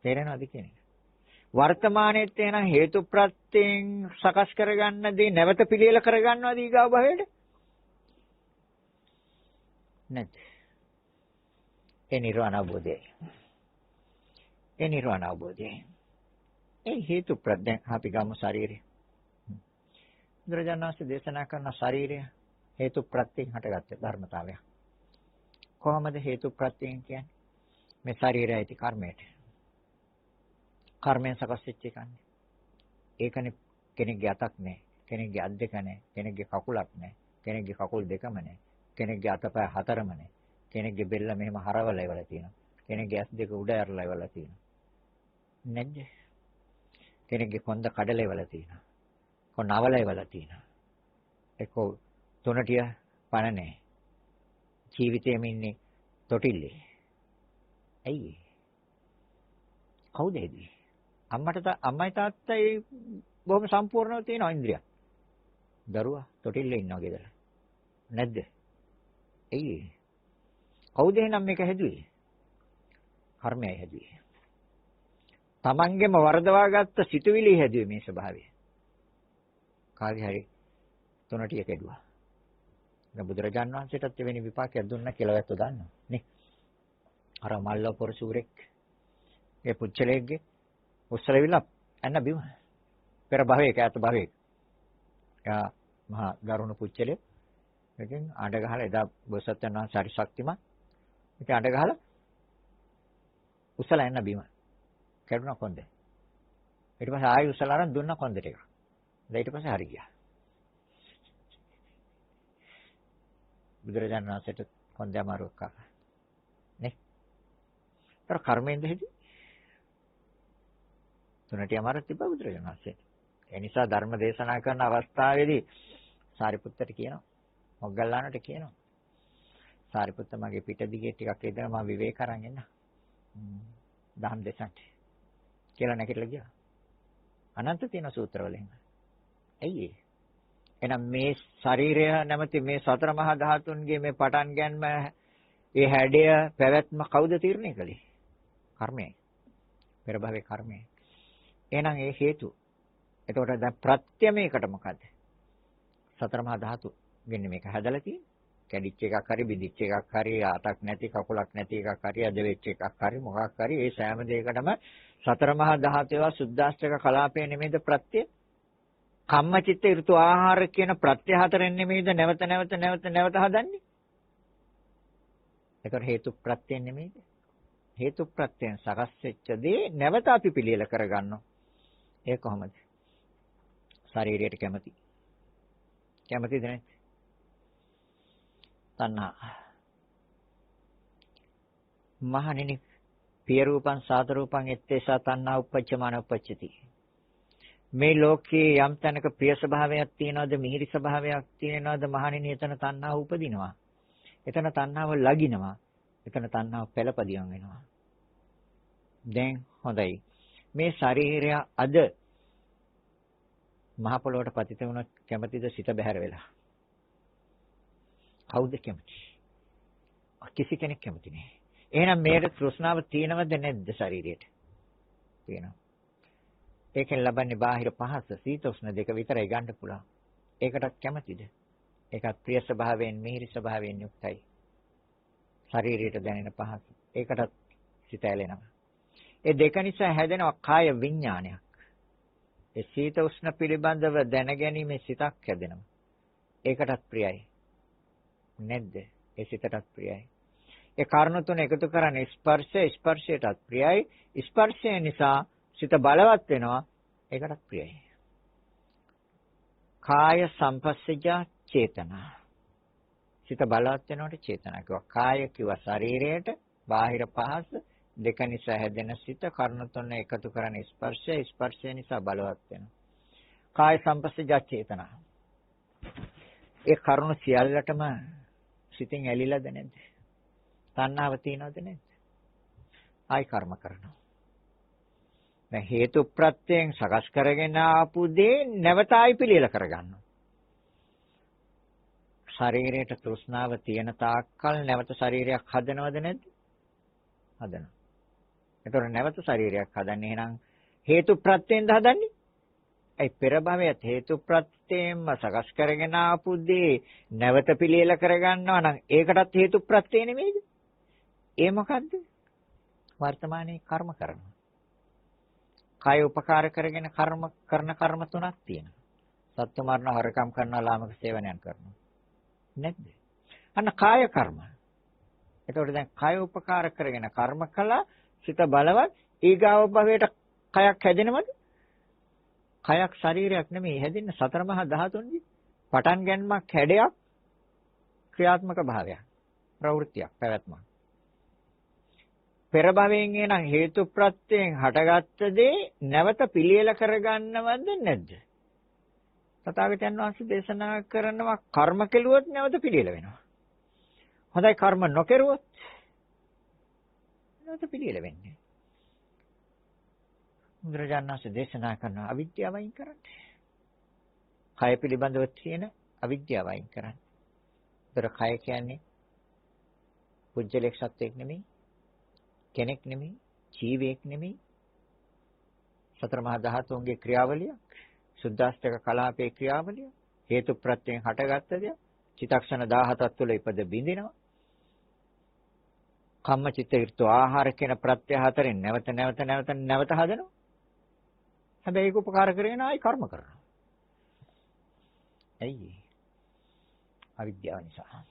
තේරෙනවද කියන්නේ? වර්තමානයේත් එහෙනම් හේතු ප්‍රත්‍යයෙන් සකස් කරගන්න දේ නැවත පිළියෙල කරගන්නවද ඊගාව භවයට? නැත්. ඒ නිර්වාණ අවබෝධයයි. ඒ නිර්වාණ අවබෝධයයි. ඒ හේතු ප්‍රත්‍යයෙන් අපි ගමු ශරීරය. බුදුරජාණන් වහන්සේ දේශනා කරන ශරීරය හේතු ප්‍රත්‍යයෙන් හටගත්ත ධර්මතාවය. කොහොමද හේතු ප්‍රත්‍යයෙන් කියන්නේ? මේ ශරීරය ඇති කර්මයට. කර්මයෙන් සකස් වෙච්ච එකන්නේ. ඒකනේ කෙනෙක්ගේ අතක් නැහැ. කෙනෙක්ගේ අත් දෙක නැහැ. කෙනෙක්ගේ කකුලක් නැහැ. කෙනෙක්ගේ කකුල් දෙකම නැහැ. කෙනෙක්ගේ අතපය හතරමනේ. කෙනෙක්ගේ බෙල්ල මෙහෙම හරවලා ඉවලා තියෙනවා. කෙනෙක්ගේ ඇස් දෙක උඩ ඇරලා ඉවලා තියෙනවා. නැද්ද? කෙනෙක්ගේ කොන්ද කඩලා ඉවලා තියෙනවා. කොනවලා ඉවලා තියෙනවා. ඒක තුනටිය පණ නැහැ. ජීවිතේම ඉන්නේ තොටිල්ලේ. ඇයි? කවුද ඒ? අම්මයි තාත්තයි බොහොම සම්පූර්ණව තියෙන ඉන්ද්‍රිය. දරුවා තොටිල්ලේ ඉන්නවා ගෙදර. නැද්ද? ඇයි? කවුද එහෙනම් මේක හැදුවේ? කර්මයයි හැදුවේ. තමන්ගෙම වරදවාගත්ත සිතුවිලි හැදුවේ මේ ස්වභාවය. කාගේ හරි තුනටිය කැඩුවා. දැන් බුදුරජාණන් වහන්සේටත් එවැනි විපාකයක් දුන්නා කියලා ඔයත් දන්නවා නේ. අර මල්ලපොර සූරෙක් ඒ පුච්චලෙක්ගේ උස්සලවිලා එන්න බිම. පෙර භවයක ඈත භවයක. යා මහා දරුණු පුච්චලෙක්. ඉතින් අඬ ගහලා එදා බෝසත්යන් වහන්සේ හරි ශක්තිමත්. ඉතින් අඬ ගහලා උස්සලා එන්න බිම. කැඩුනා කොන්දේ. ඊට පස්සේ ආයෙ උස්සලා අරන් දුන්නා කොන්දේ ටික. ඊට පස්සේ හරි ගියා. බුදුරජාණන් වහන්සේට කොන්දේ අමාරුවක් ආවා. නේ? ඒතර කර්මෙන්ද හිටි? තුනටි අමාරුවක් තිබ්බා බුදුරජාණන් වහන්සේට. ඒ නිසා ධර්ම දේශනා කරන අවස්ථාවේදී සාරිපුත්තට කියනවා, මොග්ගල්ලානට කියනවා. සාරිපුත්ත මගේ පිට දිගේ ටිකක් ඉඳලා මම විවේක අරන් එන්න. දහම් දෙසන්ට කියලා නැගිටලා ගියා. අනන්ත තියෙන සූත්‍රවල එහෙම. ඇයි ඒ? එහෙනම් මේ ශරීරය නැමැති මේ සතර මහා ධාතුන්ගේ මේ පටන් ගැනීම ඒ හැඩය පැවැත්ම කවුද තීරණය කළේ? කර්මයයි. පෙර භවයේ කර්මයයි. එහෙනම් ඒ හේතු. එතකොට දැන් ප්‍රත්‍ය මේකට මොකද්ද? සතර මහා ධාතු වෙන්නේ මේක හැදලා තියෙන්නේ. කැඩිච්ච එකක් හරි බිඳිච්ච එකක් හරි ආතක් නැති කකුලක් නැති එකක් හරි අද වෙච්ච එකක් හරි මොකක් හරි ඒ සෑම දෙයකටම සතර මහා ධාතුව සුද්දාස්ත්‍රක කලාපය නෙමෙයිද ප්‍රත්‍ය? කම්මචිත්ත ඍතු ආහාර කියන ප්‍රත්‍ය හතරෙන් නෙමෙයිද නැවත නැවත හදන්නේ? ඒතර හේතු ප්‍රත්‍යයෙන් නෙමෙයිද? හේතු ප්‍රත්‍යයෙන් සකස් වෙච්ච දේ නැවත අපි පිළියෙල කරගන්නවා. ඒ කොහොමද? ශරීරයට කැමති. කැමතිද නැත්නම්? තණ්හා. මහණෙනි පිය රූපං සාත රූපං එත්තේසා තණ්හා උපච්චමාන උපච්චති. මේ ලෝකයේ යම් තැනක ප්‍රිය ස්වභාවයක් තියනවද මිහිරි ස්වභාවයක් තියනවද මහණෙනි එතන තණ්හාව උපදිනවා. එතන තණ්හාව ලගිනවා. එතන තණ්හාව පෙළපදියම් වෙනවා. දැන් හොඳයි. මේ ශරීරය අද මහ පොළොවට පතිත වුණොත් කැමතිද සිත බැහැර වෙලා? කවුද කැමති? කිසි කෙනෙක් කැමති නෑ. එහෙනම් මේකට තෘෂ්ණාව තියෙනවද නැද්ද ශරීරයට? තියෙනවා. ඒකෙන් ලබන්නේ බාහිර පහස සීත උෂ්ණ දෙක විතරයි ගන්න පුළුවන්. ඒකටත් කැමතිද? ඒකත් ප්‍රිය ස්වභාවයෙන් මිහිරි ස්වභාවයෙන් යුක්තයි. ශරීරයට දැනෙන පහස. ඒකටත් සිත ඇලෙනවා. ඒ දෙක නිසා හැදෙනවා කාය විඥානයක්. ඒ සීත උෂ්ණ පිළිබඳව දැනගැනීමේ සිතක් හැදෙනවා. ඒකටත් ප්‍රියයි. නැද්ද? ඒ සිතටත් ප්‍රියයි. ඒ කාරණා තුන එකතු කරන්නේ ස්පර්ශයටත් ප්‍රියයි. ස්පර්ශය නිසා සිත බලවත් වෙනවා. ඒකටත් ප්‍රියයි. කාය සම්පස්සජා චේතනා. සිත බලවත් වෙනකොට චේතනා කිව්වා. කාය කිව්වා ශරීරයට බාහිර පහස දෙක නිසා හැදෙන සිත කර්ණ තුන එකතු කරන ස්පර්ශය නිසා බලවත් වෙනවා. කාය සම්පස්සජා චේතනා. ඒ කරුණු සියල්ලටම සිතින් ඇලිලාද නැද්ද? තණ්හාව තියනවද නැද්ද? ආයි කර්ම කරනවා. දැන් හේතු ප්‍රත්‍යයෙන් සකස් කරගෙන ආපු දේ නැවත ආයි පිළියෙල කරගන්නවා. ශරීරයට තෘෂ්ණාව තියෙන තාක්කල් නැවත ශරීරයක් හදනවද නැද්ද? හදනවා. ඒතකොට නැවත ශරීරයක් හදන්නේ එහෙනම් හේතු ප්‍රත්‍යයෙන්ද හදන්නේ? ඒ පෙර භවයත් හේතු ප්‍රත්‍යයෙන්ම සකස් කරගෙන ආපු දේ නැවත පිළියෙල කරගන්නවා නම් ඒකටත් හේතු ප්‍රත්‍යය නෙමෙයිද? ඒ මොකද්ද? වර්තමානයේ කර්ම කරනවා. කාය උපකාර කරගෙන කරන කර්ම තුනක් තියෙනවා. සත්ත්ව මරණ හොරකම් කරනවා ලාමක සේවනයන් කරනවා. නැද්ද? අන්න කාය කර්ම. එතකොට දැන් කාය උපකාර කරගෙන කර්ම කළා සිත බලවත් ඊගාව භවයට කයක් හැදෙනවද? කයක් ශරීරයක් නෙමෙයි හැදෙන්නේ සතර මහා ධාතුන්ගේ පටන් ගැනීමක් හැඩයක් ක්‍රියාත්මක භාවයක්. ප්‍රවෘත්තියක්, පැවැත්මක්. පෙර භවයෙන් එන හේතු ප්‍රත්‍යයෙන් හටගත්ත දේ නැවත පිළියෙල කරගන්නවද නැද්ද? තථාගතයන් වහන්සේ දේශනා කරනවා කර්ම කෙරුවොත් නැවත පිළියෙල වෙනවා. හොඳයි කර්ම නොකරුවොත් නැවත පිළියෙල වෙන්නේ. බුදුරජාණන් වහන්සේ දේශනා කරන අවිද්‍යාව අයින් කරන්න. කය පිළිබඳව තියෙන අවිද්‍යාව අයින් කරන්න. ඒතර කය කියන්නේ පුජ්‍යලෙක් සත්‍යයක් නෙමෙයි, කෙනෙක් නෙමෙයි, ජීවියෙක් නෙමෙයි. සතර මහා ධාතුන්ගේ ක්‍රියාවලියක්, සුද්දාස්තක කලාපේ ක්‍රියාවලිය, හේතු ප්‍රත්‍යයෙන් හටගත්ත දෙයක්. චිත්තක්ෂණ 17ක් තුළ ඉපද බිඳිනවා. කම්ම චිත්ත ඍතු ආහාර කියන ප්‍රත්‍ය හතරෙන් නැවත හදනවා. හැබැයි ඒක උපකාර කරගෙන ආයි කර්ම කරනවා. ඇයි? අවිද්‍යාව නිසා.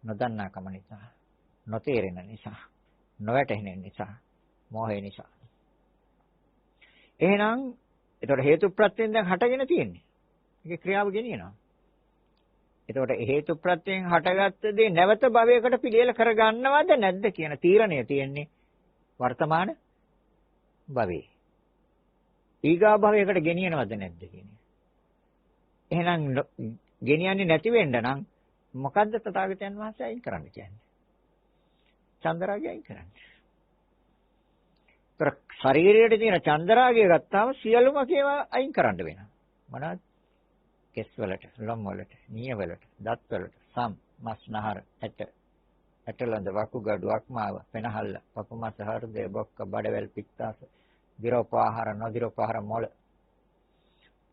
නොදන්නාකම නිසා, නොතේරෙන නිසා, නොවැටහෙන නිසා, මෝහය නිසා. එහෙනම් ඒතකොට හේතු ප්‍රත්‍යයෙන් දැන් හටගෙන තියෙන්නේ. ඒකේ ක්‍රියාව ගෙනියනවා. එතකොට හේතු ප්‍රත්‍යයෙන් හටගත්ත දේ නැවත භවයකට පිළියෙල කරගන්නවද නැද්ද කියන තීරණය තියෙන්නේ වර්තමාන භවයේ. ඊගා භවයකට ගෙනියනවද නැද්ද කියන එක. එහෙනම් ගෙනියන්නේ නැති වෙන්න නම් මොකද්ද තථාගතයන් වහන්සේ අයින් කරන්න කියන්නේ? චන්දරාගය අයින් කරන්න. ඒතර ශරීරයේ තියෙන චන්දරාගය ගත්තාම සියලුම ඒවා අයින් කරන්න වෙනවා. මොනවද? කෙස් වලට, ලොම් වලට, නිය වලට, දත් වලට, සම්, මස්, නහර, ඇටලඳ, වකුගඩු, අක්මාව, පෙනහල්ල, පපුමස, හෘදය, බොක්ක, බඩවැල්, පිත්තාස, දිරෝපආහාර, නොදිරෝපආහාර මොළ,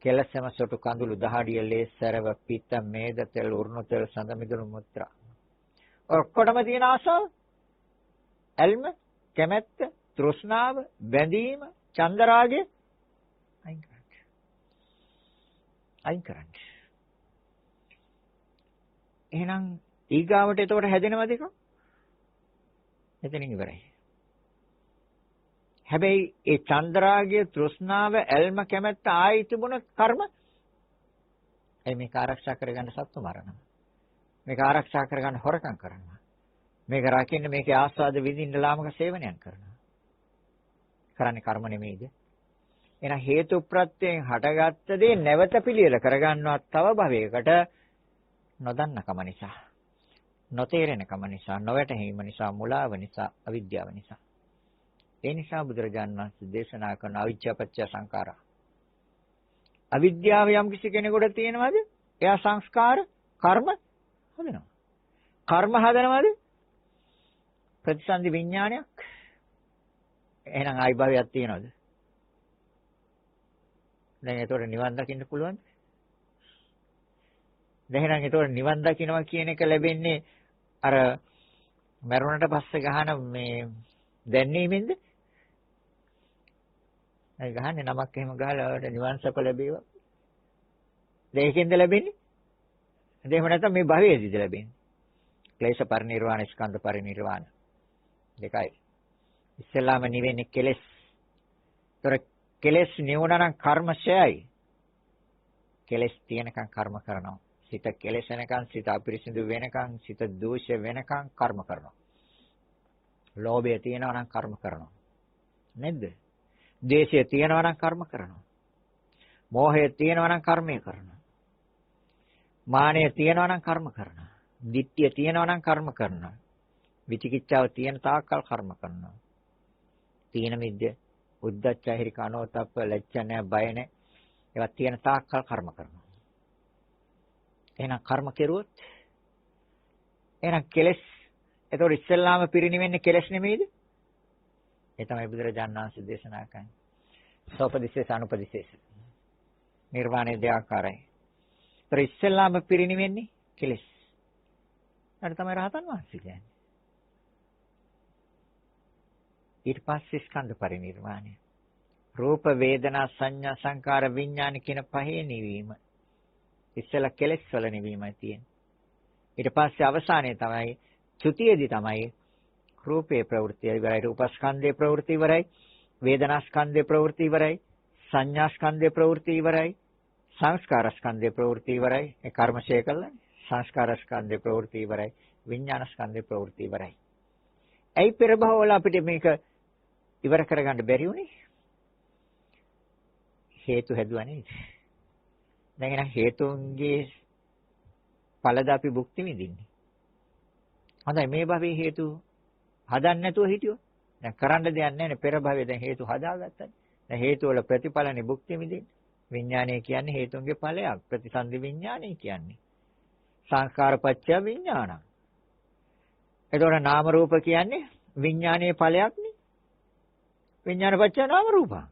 කෙලසම, සොටු, කඳුළු, දහඩිය, ලේ, සරව, පිත්ත, මේද තෙල්, උරුණු තෙල්, සඳ මිදුළු, මුත්‍රා. ඔක්කොටම තියෙන ආසාව, ඇල්ම, කැමැත්ත, තෘෂ්ණාව, බැඳීම, චන්දරාගය අයින් කරන්න. එහෙනම් ඊගාවට එතකොට හැදෙනවද එක? එතනින් ඉවරයි. හැබැයි ඒ චන්ද්‍රාගය, තෘෂ්ණාව, ඇල්ම, කැමැත්ත ආයි තිබුණ කර්ම මේක ආරක්ෂා කරගන්න සත්තු මරනවා. මේක ආරක්ෂා කරගන්න හොරකම් කරනවා. මේක රකින්න මේකේ ආස්වාද විඳින්න ලාමක සේවනයක් කරනවා. කරන්නේ කර්ම නෙමෙයිද? එහෙනම් හේතු ප්‍රත්‍යයෙන් හටගත්ත දේ නැවත පිළියෙල කරගන්නවා තව භවයකට නොදන්නකම නිසා, නොතේරෙනකම නිසා, නොවැටහීම නිසා, මුලාව නිසා, අවිද්‍යාව නිසා. ඒ නිසා බුදුරජාණන් වහන්සේ දේශනා කරන අවිජ්ජාපච්චය සංඛාරා. අවිද්‍යාව යම් කිසි කෙනෙකුට තියෙනවද? එයා සංස්කාර, කර්ම හදනවා. කර්ම හදනවද? ප්‍රතිසන්දි විඥානයක්. එහෙනම් ආයි භවයක් තියෙනවද? දැන් ඒතකොට නිවන් දකින්න පුළුවන්ද? දැන් එහෙනම් ඒතකොට නිවන් දකින්නවා කියන එක ලැබෙන්නේ අර මරුණට පස්සේ ගහන මේ දැන්නීමෙන්ද? ඒ ගහන්නේ නමක් එහෙම ගහලා ඔයාලට නිවන් සප ලැබේවා. දෙකෙන්ද ලැබෙන්නේ? එහෙම නැත්නම් මේ භවයේදීද ලැබෙන්නේ? ක්ලේශ පරිනිර්වාණ, ස්කන්ධ පරිනිර්වාණ දෙකයි. ඉස්සෙල්ලාම නිවෙන්නේ කෙලෙස්. ඒතර කෙලෙස් නිවුණා නම් කර්ම ෂයයි. කෙලෙස් තියෙනකන් කර්ම කරනවා. සිත කෙලෙසෙනකන්, සිත අපිරිසිදු වෙනකන්, සිත දූෂ්‍ය වෙනකන් කර්ම කරනවා. ලෝභය තියෙනවා නම් කර්ම කරනවා. නේද? ද්වේෂය තියෙනවා නම් කර්ම කරනවා. මෝහය තියෙනවා නම් කර්මය කරනවා. මානය තියෙනවා නම් කර්ම කරනවා. ditthිය තියෙනවා නම් කර්ම කරනවා. විචිකිච්ඡාව තියෙන තාක්කල් කර්ම කරනවා. තීන මිද්‍ය, උද්ධච්ච, හිරික, අනෝතප්ප, ලැජ්ජ නැහැ, බය නැහැ. ඒවා තියෙන තාක්කල් කර්ම කරනවා. එහෙනම් කර්ම කෙරුවොත් එහෙනම් කෙලස් එතකොට ඉස්සෙල්ලාම පිරිනිවෙන්නේ කෙලස් නෙමෙයිද? ඒ තමයි බුදුරජාණන් වහන්සේ දේශනා කරන්නේ. සෝපදිශේෂ අනුපදිශේෂ. නිර්වාණය දෙආකාරයි. ඒතර ඉස්සෙල්ලාම පිරිනිවෙන්නේ කෙලස්. අර තමයි රහතන් වහන්සේ කියන්නේ. ඊට පස්සේ ස්කන්ධ පරිනිර්වාණය. රූප, වේදනා, සංඥා, සංකාර, විඥාන කියන පහේ නිවීම. ඉස්සෙල්ලා කෙලස් වල නිවීමයි තියෙන්නේ. ඊට පස්සේ අවසානයේ තමයි චුතියේදී තමයි රූපේ ප්‍රවෘත්ති ඉවරයි, රූපස්කන්ධේ ප්‍රවෘත්ති ඉවරයි, වේදනාස්කන්ධේ ප්‍රවෘත්ති ඉවරයි, සංඥාස්කන්ධේ ප්‍රවෘත්ති ඉවරයි, සංස්කාරස්කන්ධේ ප්‍රවෘත්ති ඉවරයි. ඒ කර්මශය කළා. සංස්කාර ස්කන්ධේ ප්‍රවෘත්ති ඉවරයි. විඥාන ස්කන්ධේ ප්‍රවෘත්ති ඉවරයි. ඇයි පෙර භවවල අපිට මේක ඉවර කරගන්න බැරි වුනේ? හේතු හැදුවා නේද? දැන් එහෙනම් හේතුන්ගේ ඵලද අපි භුක්ති විඳින්නේ. හොඳයි මේ භවයේ හේතු හදන්න නැතුව හිටියෝ. දැන් කරන්න දෙයක් නැහැ නේ. පෙර භවයේ දැන් හේතු හදාගත්තා. දැන් හේතු වල ප්‍රතිඵලනේ භුක්ති විඳින්නේ. විඥානය කියන්නේ හේතුන්ගේ ඵලයක්. ප්‍රතිසන්දි විඥානය කියන්නේ. සංස්කාරපච්චය විඥානං. එතකොට නාම රූප කියන්නේ විඥානයේ ඵලයක්නේ. විඥානපච්චය නාම රූපං.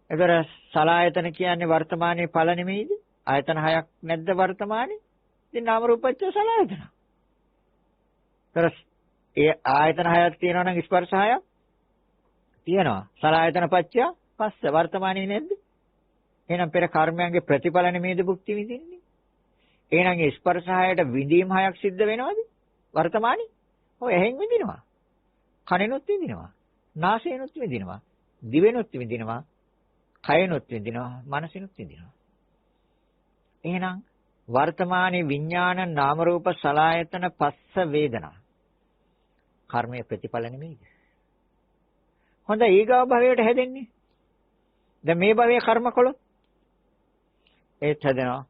එතකොට සලආයතන කියන්නේ වර්තමානයේ ඵල නෙමෙයිද? ආයතන හයක් නැද්ද වර්තමානයේ? ඉතින් නාම රූපච්චය සලආයතන. ඒ ආයතන හයක් තියෙනවා නම් ස්පර්ශ හයක් තියෙනවා. සලආයතන පච්චය පස්ස වර්තමානයේ නැද්ද? එහෙනම් පෙර කර්මයන්ගේ ප්‍රතිඵල නෙමෙයිද භුක්ති විඳින්නේ? එහෙනම් ඒ ස්පර්ශ හයට විඳීම් හයක් සිද්ධ වෙනවද? වර්තමානයේ? ඔය එහෙන් විඳිනවා. කනෙනුත් විඳිනවා. නාසයෙන්ුත් විඳිනවා. දිවෙනුත් විඳිනවා. කයනුත් විඳිනවා. මනසිනුත් විඳිනවා. එහෙනම් වර්තමානයේ විඥාන නාම රූප සලආයතන පස්ස වේදනා කර්මයේ ප්‍රතිඵල නෙමෙයිද? හොඳ ඊගාව භවයට හැදෙන්නේ. දැන් මේ භවයේ කර්ම කළොත් ඒත් හැදෙනවා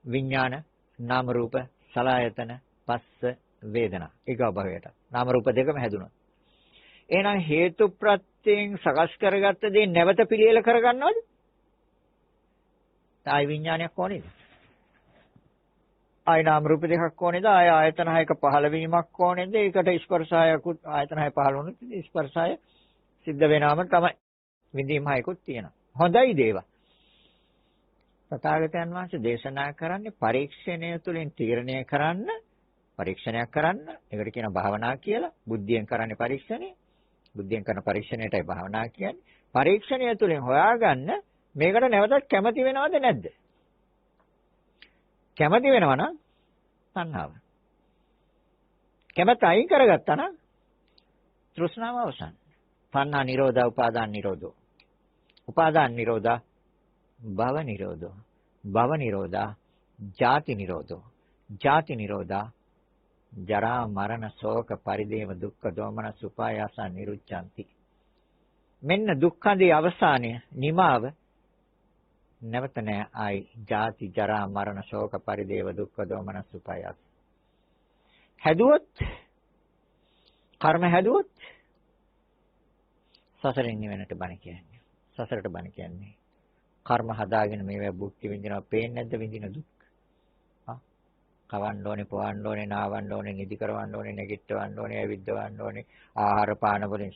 විඥාන නාම රූප සලආයතන පස්ස වේදනා ඊගාව භවයට. නාම රූප දෙකම හැදුණා. එහෙනම් හේතු ප්‍රත්‍යයෙන් සකස් කරගත්ත දේ නැවත පිළියෙල කරගන්නවද? ආයි විඥානයක් ඕනේද? ආයි නාම රූප දෙකක් ඕනේද? ආය ආයතන හයක පහළ වීමක් ඕනේද? ඒකට ස්පර්ශයකුත් ආයතන හය පහළ වුණොත් ස්පර්ශය සිද්ධ වෙනාම තමයි විඳීම් හයකුත් තියෙනවා. හොඳයි දේව. තථාගතයන් වහන්සේ දේශනා කරන්නේ පරීක්ෂණය තුළින් තීරණය කරන්න, පරීක්ෂණයක් කරන්න. ඒකට කියන භාවනා කියලා. බුද්ධියෙන් කරන්නේ පරීක්ෂණය. බුද්ධියෙන් කරන පරීක්ෂණයටයි භාවනා කියන්නේ. පරීක්ෂණය තුළින් හොයාගන්න මේකට නැවතත් කැමති වෙනවද නැද්ද? කැමති වෙනවා නම් තණ්හාව. කැමැත්ත අයින් කරගත්තා නම් තෘෂ්ණාව අවසන්. තණ්හා නිරෝධා උපාදාන නිරෝධෝ. උපාදාන නිරෝධා භව නිරෝධෝ. භව නිරෝධා ජාති නිරෝධෝ. ජාති නිරෝධා ජරා මරණ ශෝක පරිදේව දුක්ඛ දෝමනස් උපායාස නිරුච්ඡanti. මෙන්න දුක්ඛඳේ අවසානය නිමාව නැවත නෑ ආයි ජාති ජරා මරණ ශෝක පරිදේව දුක්ඛ දෝමනස් උපායාස. හැදුවොත් කර්ම හැදුවොත් සසරෙන් නිවෙන්නට බණ කියන්නේ. සසරට බණ කියන්නේ. කර්ම හදාගෙන මේවා භුක්ති විඳිනවා. පේන්නේ නැද්ද විඳින දුක්? කවන්න ඕනේ, පොවන්න ඕනේ, නාවන්න ඕනේ, නිදි කරවන්න ඕනේ, නැගිටවන්න ඕනේ, ඇවිද්දවන්න ඕනේ, ආහාර පාන වලින්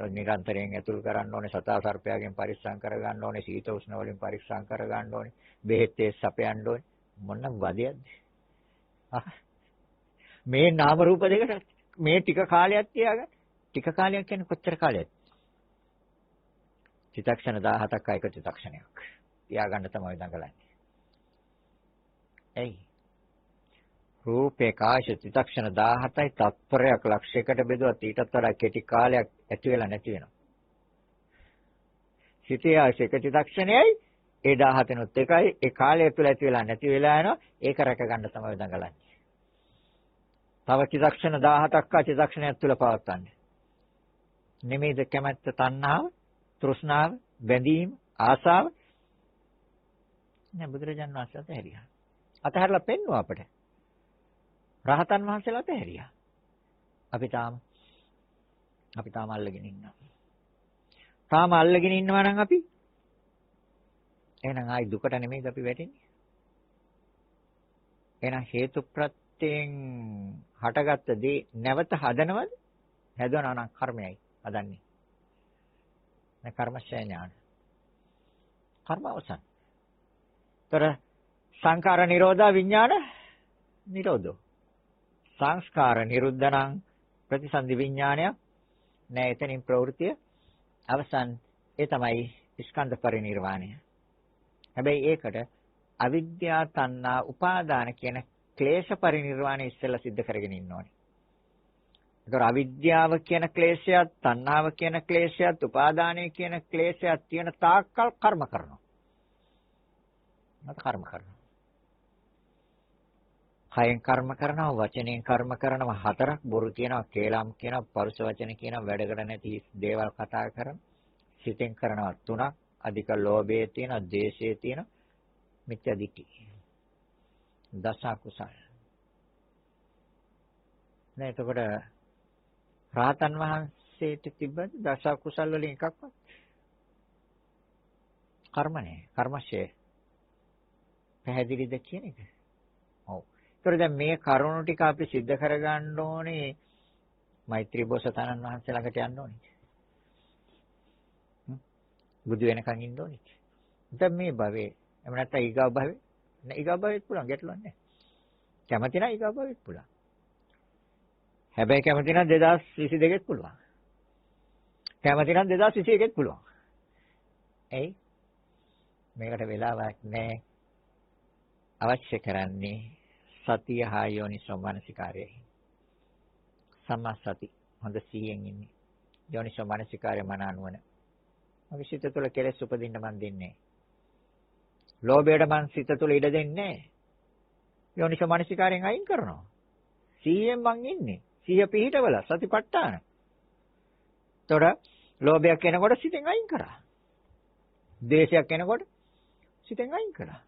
නිරන්තරයෙන් ඇතුල් කරන්න ඕනේ, සතා සර්පයාගෙන් පරිස්සම් කරගන්න ඕනේ, සීත උෂ්ණ වලින් පරිස්සම් කරගන්න ඕනේ, බෙහෙත් ඒ සපයන්න ඕනේ. මොන වදයක්ද? මේ නාම රූප දෙකට මේ ටික කාලයක් තියාගන්න. ටික කාලයක් කියන්නේ කොච්චර කාලයක්ද? චිත්තක්ෂණ 17ක් එක චිත්තක්ෂණයක්. තියාගන්න තමයි දඟලන්නේ. එයි රූපේ කාශ චිත්තක්ෂණ 17යි තත්පරයක් ලක්ෂයකට බෙදුවත් ඊටත් වඩා කෙටි කාලයක් ඇති වෙලා නැති වෙනවා. සිතේ ආශයක චිත්තක්ෂණයයි ඒ 17නොත් එකයි ඒ කාලය තුළ ඇති වෙලා නැති වෙලා යනවා. ඒක රැක ගන්න තමයි දඟලන්නේ. තව චිත්තක්ෂණ 17ක් චිත්තක්ෂණයක් තුළ පවත්වන්න. නෙමෙයිද කැමැත්ත, තණ්හාව, තෘෂ්ණාව, බැඳීම, ආසාව. නෑ බුදුරජාණන් වහන්සේ අතහැරියා. අතහැරලා පෙන්නුවා අපට. රහතන් වහන්සේලා අතහැරියා. අපි තාම අල්ලගෙන ඉන්නවා. තාම අල්ලගෙන ඉන්නවා නම් අපි එහෙනම් ආයි දුකට නෙමෙයිද අපි වැටෙන්නේ? එහෙනම් හේතු ප්‍රත්‍යයෙන් හටගත්ත දේ නැවත හදනවද? හැදවනවා නම් කර්මයයි හදන්නේ. නේ කර්මශය ඥාන. කර්ම අවසන්. තර සංඛාර නිරෝධා විඥාන නිරෝධෝ. සංස්කාර නිරුද්ධ නම් ප්‍රතිසන්දි විඥානය නෑ. එතනින් ප්‍රවෘත්තිය අවසන්. ඒ තමයි ස්කන්ධ පරිනිර්වාණය. හැබැයි ඒකට අවිද්‍යා තණ්හා උපාදාන කියන ක්ලේශ පරිනිර්වාණය ඉස්සෙල්ලා සිද්ධ කරගෙන ඉන්න ඕනේ. ඒතර අවිද්‍යාව කියන ක්ලේශයත්, තණ්හාව කියන ක්ලේශයත්, උපාදානය කියන ක්ලේශයත් තියෙන තාක්කල් කර්ම කරනවා. මත කර්ම කරනවා. කයෙන් කර්ම කරනවා, වචනයෙන් කර්ම කරනවා, 4ක් බොරු කියනවා, කේලම් කියනවා, පරුෂ වචන කියනවා, වැඩකට නැති දේවල් කතා කරන. සිතෙන් කරනවා 3ක්, අධික ලෝභයේ තියෙනවා, ද්වේෂයේ තියෙනවා, මිත්‍යා දිට්ඨි. දස කුසල. නේද? එතකොට රාතන් වහන්සේට තිබ්බද දස කුසල වලින් එකක්වත්? කර්මනේ, කර්මශය. පැහැදිලිද කියන එක? ඔව්. ඒතර දැන් මේ කරුණු ටික අපි सिद्ध කරගන්න ඕනේ මෛත්‍රී බෝසතාණන් වහන්සේ ළඟට යන්න ඕනේ. බුදු වෙනකන් ඉන්න ඕනේ. දැන් මේ භවයේ එහෙම නැත්නම් ඊගා භවයේ ඊගා භවෙත් පුළුවන් ගැටලුවක් නැහැ. කැමති නම් ඊගා භවෙත් පුළුවන්. හැබැයි කැමති නම් 2022ත් පුළුවන්. කැමති නම් 2021ත් පුළුවන්. එයි මේකට වෙලාවක් නැහැ. අවශ්‍ය කරන්නේ සතිය හා යෝනිසෝ මනසිකාරයයි. සම්මා සති හොඳ සිහියෙන් ඉන්නේ. යෝනිසෝ මනසිකාරය මන අනුවන. මගේ සිත තුළ කෙලෙස් උපදින්න මන් දෙන්නේ නැහැ. ලෝභයට මං සිත තුළ ඉඩ දෙන්නේ නැහැ. යෝනිසෝ මනසිකාරයෙන් අයින් කරනවා. සිහියෙන් මං ඉන්නේ. සිහිය පිහිටවල සතිපට්ඨාන. තොර ලෝභයක් එනකොට සිතෙන් අයින් කරා. ද්වේෂයක් එනකොට සිතෙන් අයින් කරා.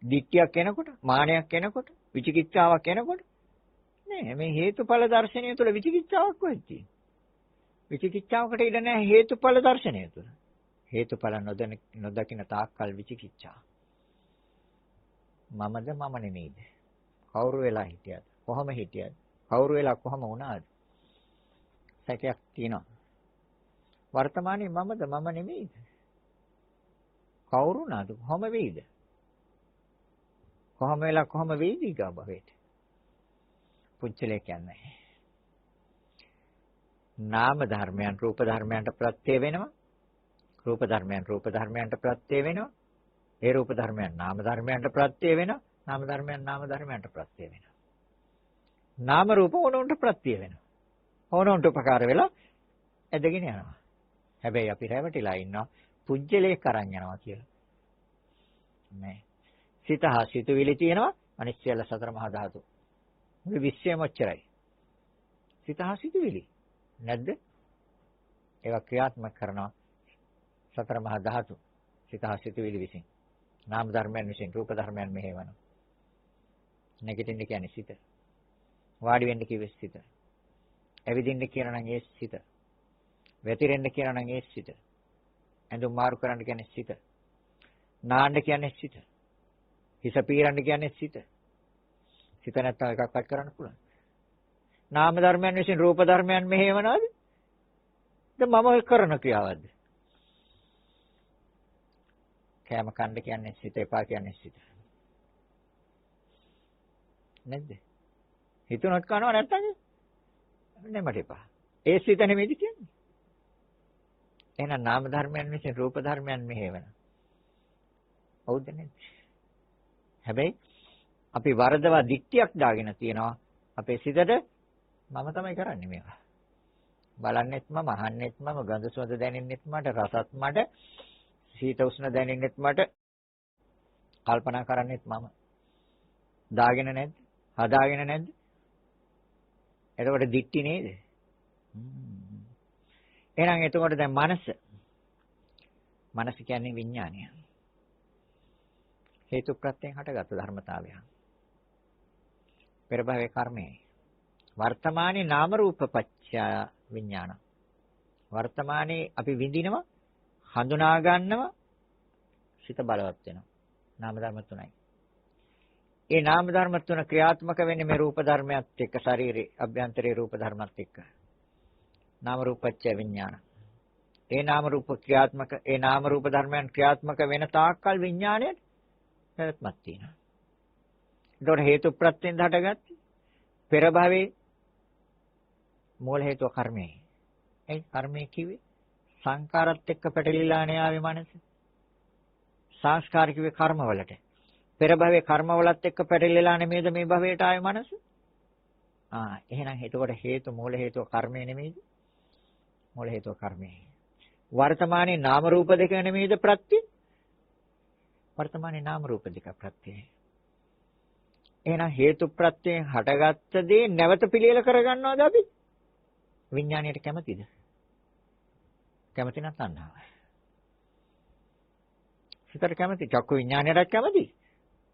දික්තියක් එනකොට, මානයක් එනකොට, විචිකිච්ඡාවක් එනකොට නෑ මේ හේතුඵල දර්ශනය තුළ විචිකිච්ඡාවක් වෙන්නේ. විචිකිච්ඡාවකට ඉඩ නැහැ හේතුඵල දර්ශනය තුළ. හේතුඵල නොදකින තාක්කල් විචිකිච්ඡා. මමද මම නෙමෙයිද? කවුරු වෙලා හිටියද? කොහොම හිටියද? කවුරු වෙලා කොහොම වුණාද? සැකයක් තියෙනවා. වර්තමානයේ මමද මම නෙමෙයිද? කවුරු නාද? කොහොම වෙයිද? කොහොම වෙලා කොහොම වෙයිද ඊගා භවයට? පුච්චලේ කියන්නේ. නාම ධර්මයන් රූප ධර්මයන්ට ප්‍රත්‍ය වෙනවා. රූප ධර්මයන් රූප ධර්මයන්ට ප්‍රත්‍ය වෙනවා. ඒ රූප ධර්මයන් නාම ධර්මයන්ට ප්‍රත්‍ය වෙනවා. නාම ධර්මයන් නාම ධර්මයන්ට ප්‍රත්‍ය වෙනවා. නාම රූප ඕනොන්ට ප්‍රත්‍ය වෙනවා. ඕනොන්ට උපකාර වෙලා ඇදගෙන යනවා. හැබැයි අපි රැවටිලා ඉන්නවා පුජ්‍යලේ කරන් යනවා කියලා. නෑ. සිත හා සිතුවිලි තියෙනවා අනිත් සියල්ල සතර මහා ධාතු. මේ විශ්වයම ඔච්චරයි. සිත හා සිතුවිලි නැද්ද? ඒවා ක්‍රියාත්මක කරනවා සතර මහා ධාතු. සිත හා සිතුවිලි විසින්. නාම ධර්මයන් විසින් රූප ධර්මයන් මෙහෙවනවා. නැගිටින්න කියන්නේ සිත. වාඩි වෙන්න කිව්වේ සිත. ඇවිදින්න කියනවා නම් ඒ සිත. වැතිරෙන්න කියනවා නම් ඒ සිත. ඇඳුම් මාරු කරන්න කියන්නේ සිත. නාන්න කියන්නේ සිත. හිස පීරන්න කියන්නේ සිත. සිත නැත්තම් එකක්වත් කරන්න පුළුවන්. නාම ධර්මයන් විසින් රූප ධර්මයන් මෙහෙවනවාද? මම කරන ක්‍රියාවක්ද? කෑම කන්න කියන්නේ සිත, එපා කියන්නේ සිත. නැද්ද? හිතුනොත් කනවා නැත්තම් නෙමට එපා. ඒ සිත නෙමෙයිද කියන්නේ? එහෙනම් නාම ධර්මයන් විසින් රූප ධර්මයන් මෙහෙවන. හවුද නැද්ද? හැබැයි අපි වරදවා දික්තියක් දාගෙන තියනවා අපේ සිතට මම තමයි කරන්නේ මේවා. බලන්නෙත් මම, අහන්නෙත් මම, ගඳ සුවඳ දැනෙන්නෙත් මට, රසත් මට, සීත උෂ්ණ දැනෙන්නෙත් මට, කල්පනා කරන්නෙත් මම. දාගෙන නැද්ද? හදාගෙන නැද්ද? එතකොට දික්ටි නේද? එහෙනම් එතකොට දැන් මනස කියන්නේ විඥානය. හේතු ප්‍රත්‍යයෙන් හටගත් ධර්මතාවය. පෙර භවයේ කර්මය. වර්තමානයේ නාම රූප පත්‍ය විඥාන. වර්තමානයේ අපි විඳිනවා, හඳුනා ගන්නවා, සිත බලවත් වෙනවා. නාම ධර්ම තුනයි. ඒ නාම ධර්ම තුන ක්‍රියාත්මක වෙන්නේ මේ රූප ධර්මයත් එක්ක, ශරීරේ අභ්‍යන්තරයේ රූප ධර්මත් එක්ක. නාම රූප පත්‍ය විඥාන. ඒ නාම රූප ධර්මයන් ක්‍රියාත්මක වෙන තාක්කල් විඥාණයට පැවැත්මක් තියෙනවා. ඒතකොට හේතු ප්‍රත්‍යයෙන් හටගත්තේ පෙර භවයේ මූල හේතුව කර්මය. ඒ කර්මය කිව්වේ සංකාරات එක්ක පැටලිලා න්යාවේ මනස. සංස්කාර කිව්වේ කර්මවලට. පෙර භවයේ කර්මවලත් එක්ක පැටලිලා නෙමෙයිද මේ භවයට ආවේ මනස? එහෙනම් එතකොට හේතු මූල හේතුව කර්මය නෙමෙයිද? මූල හේතුව කර්මය. වර්තමානයේ නාම රූප දෙක නෙමෙයිද ප්‍රත්‍ය? වර්තමානයේ නාම රූප දෙක ප්‍රත්‍යය. එහෙනම් හේතු ප්‍රත්‍යයෙන් හටගත්ත දේ නැවත පිළියෙල කරගන්නවද අපි? විඥාණයට කැමතිද? කැමති නැත්නම් තණ්හාව. සිතට කැමති, චක්කු විඥාණයට කැමති.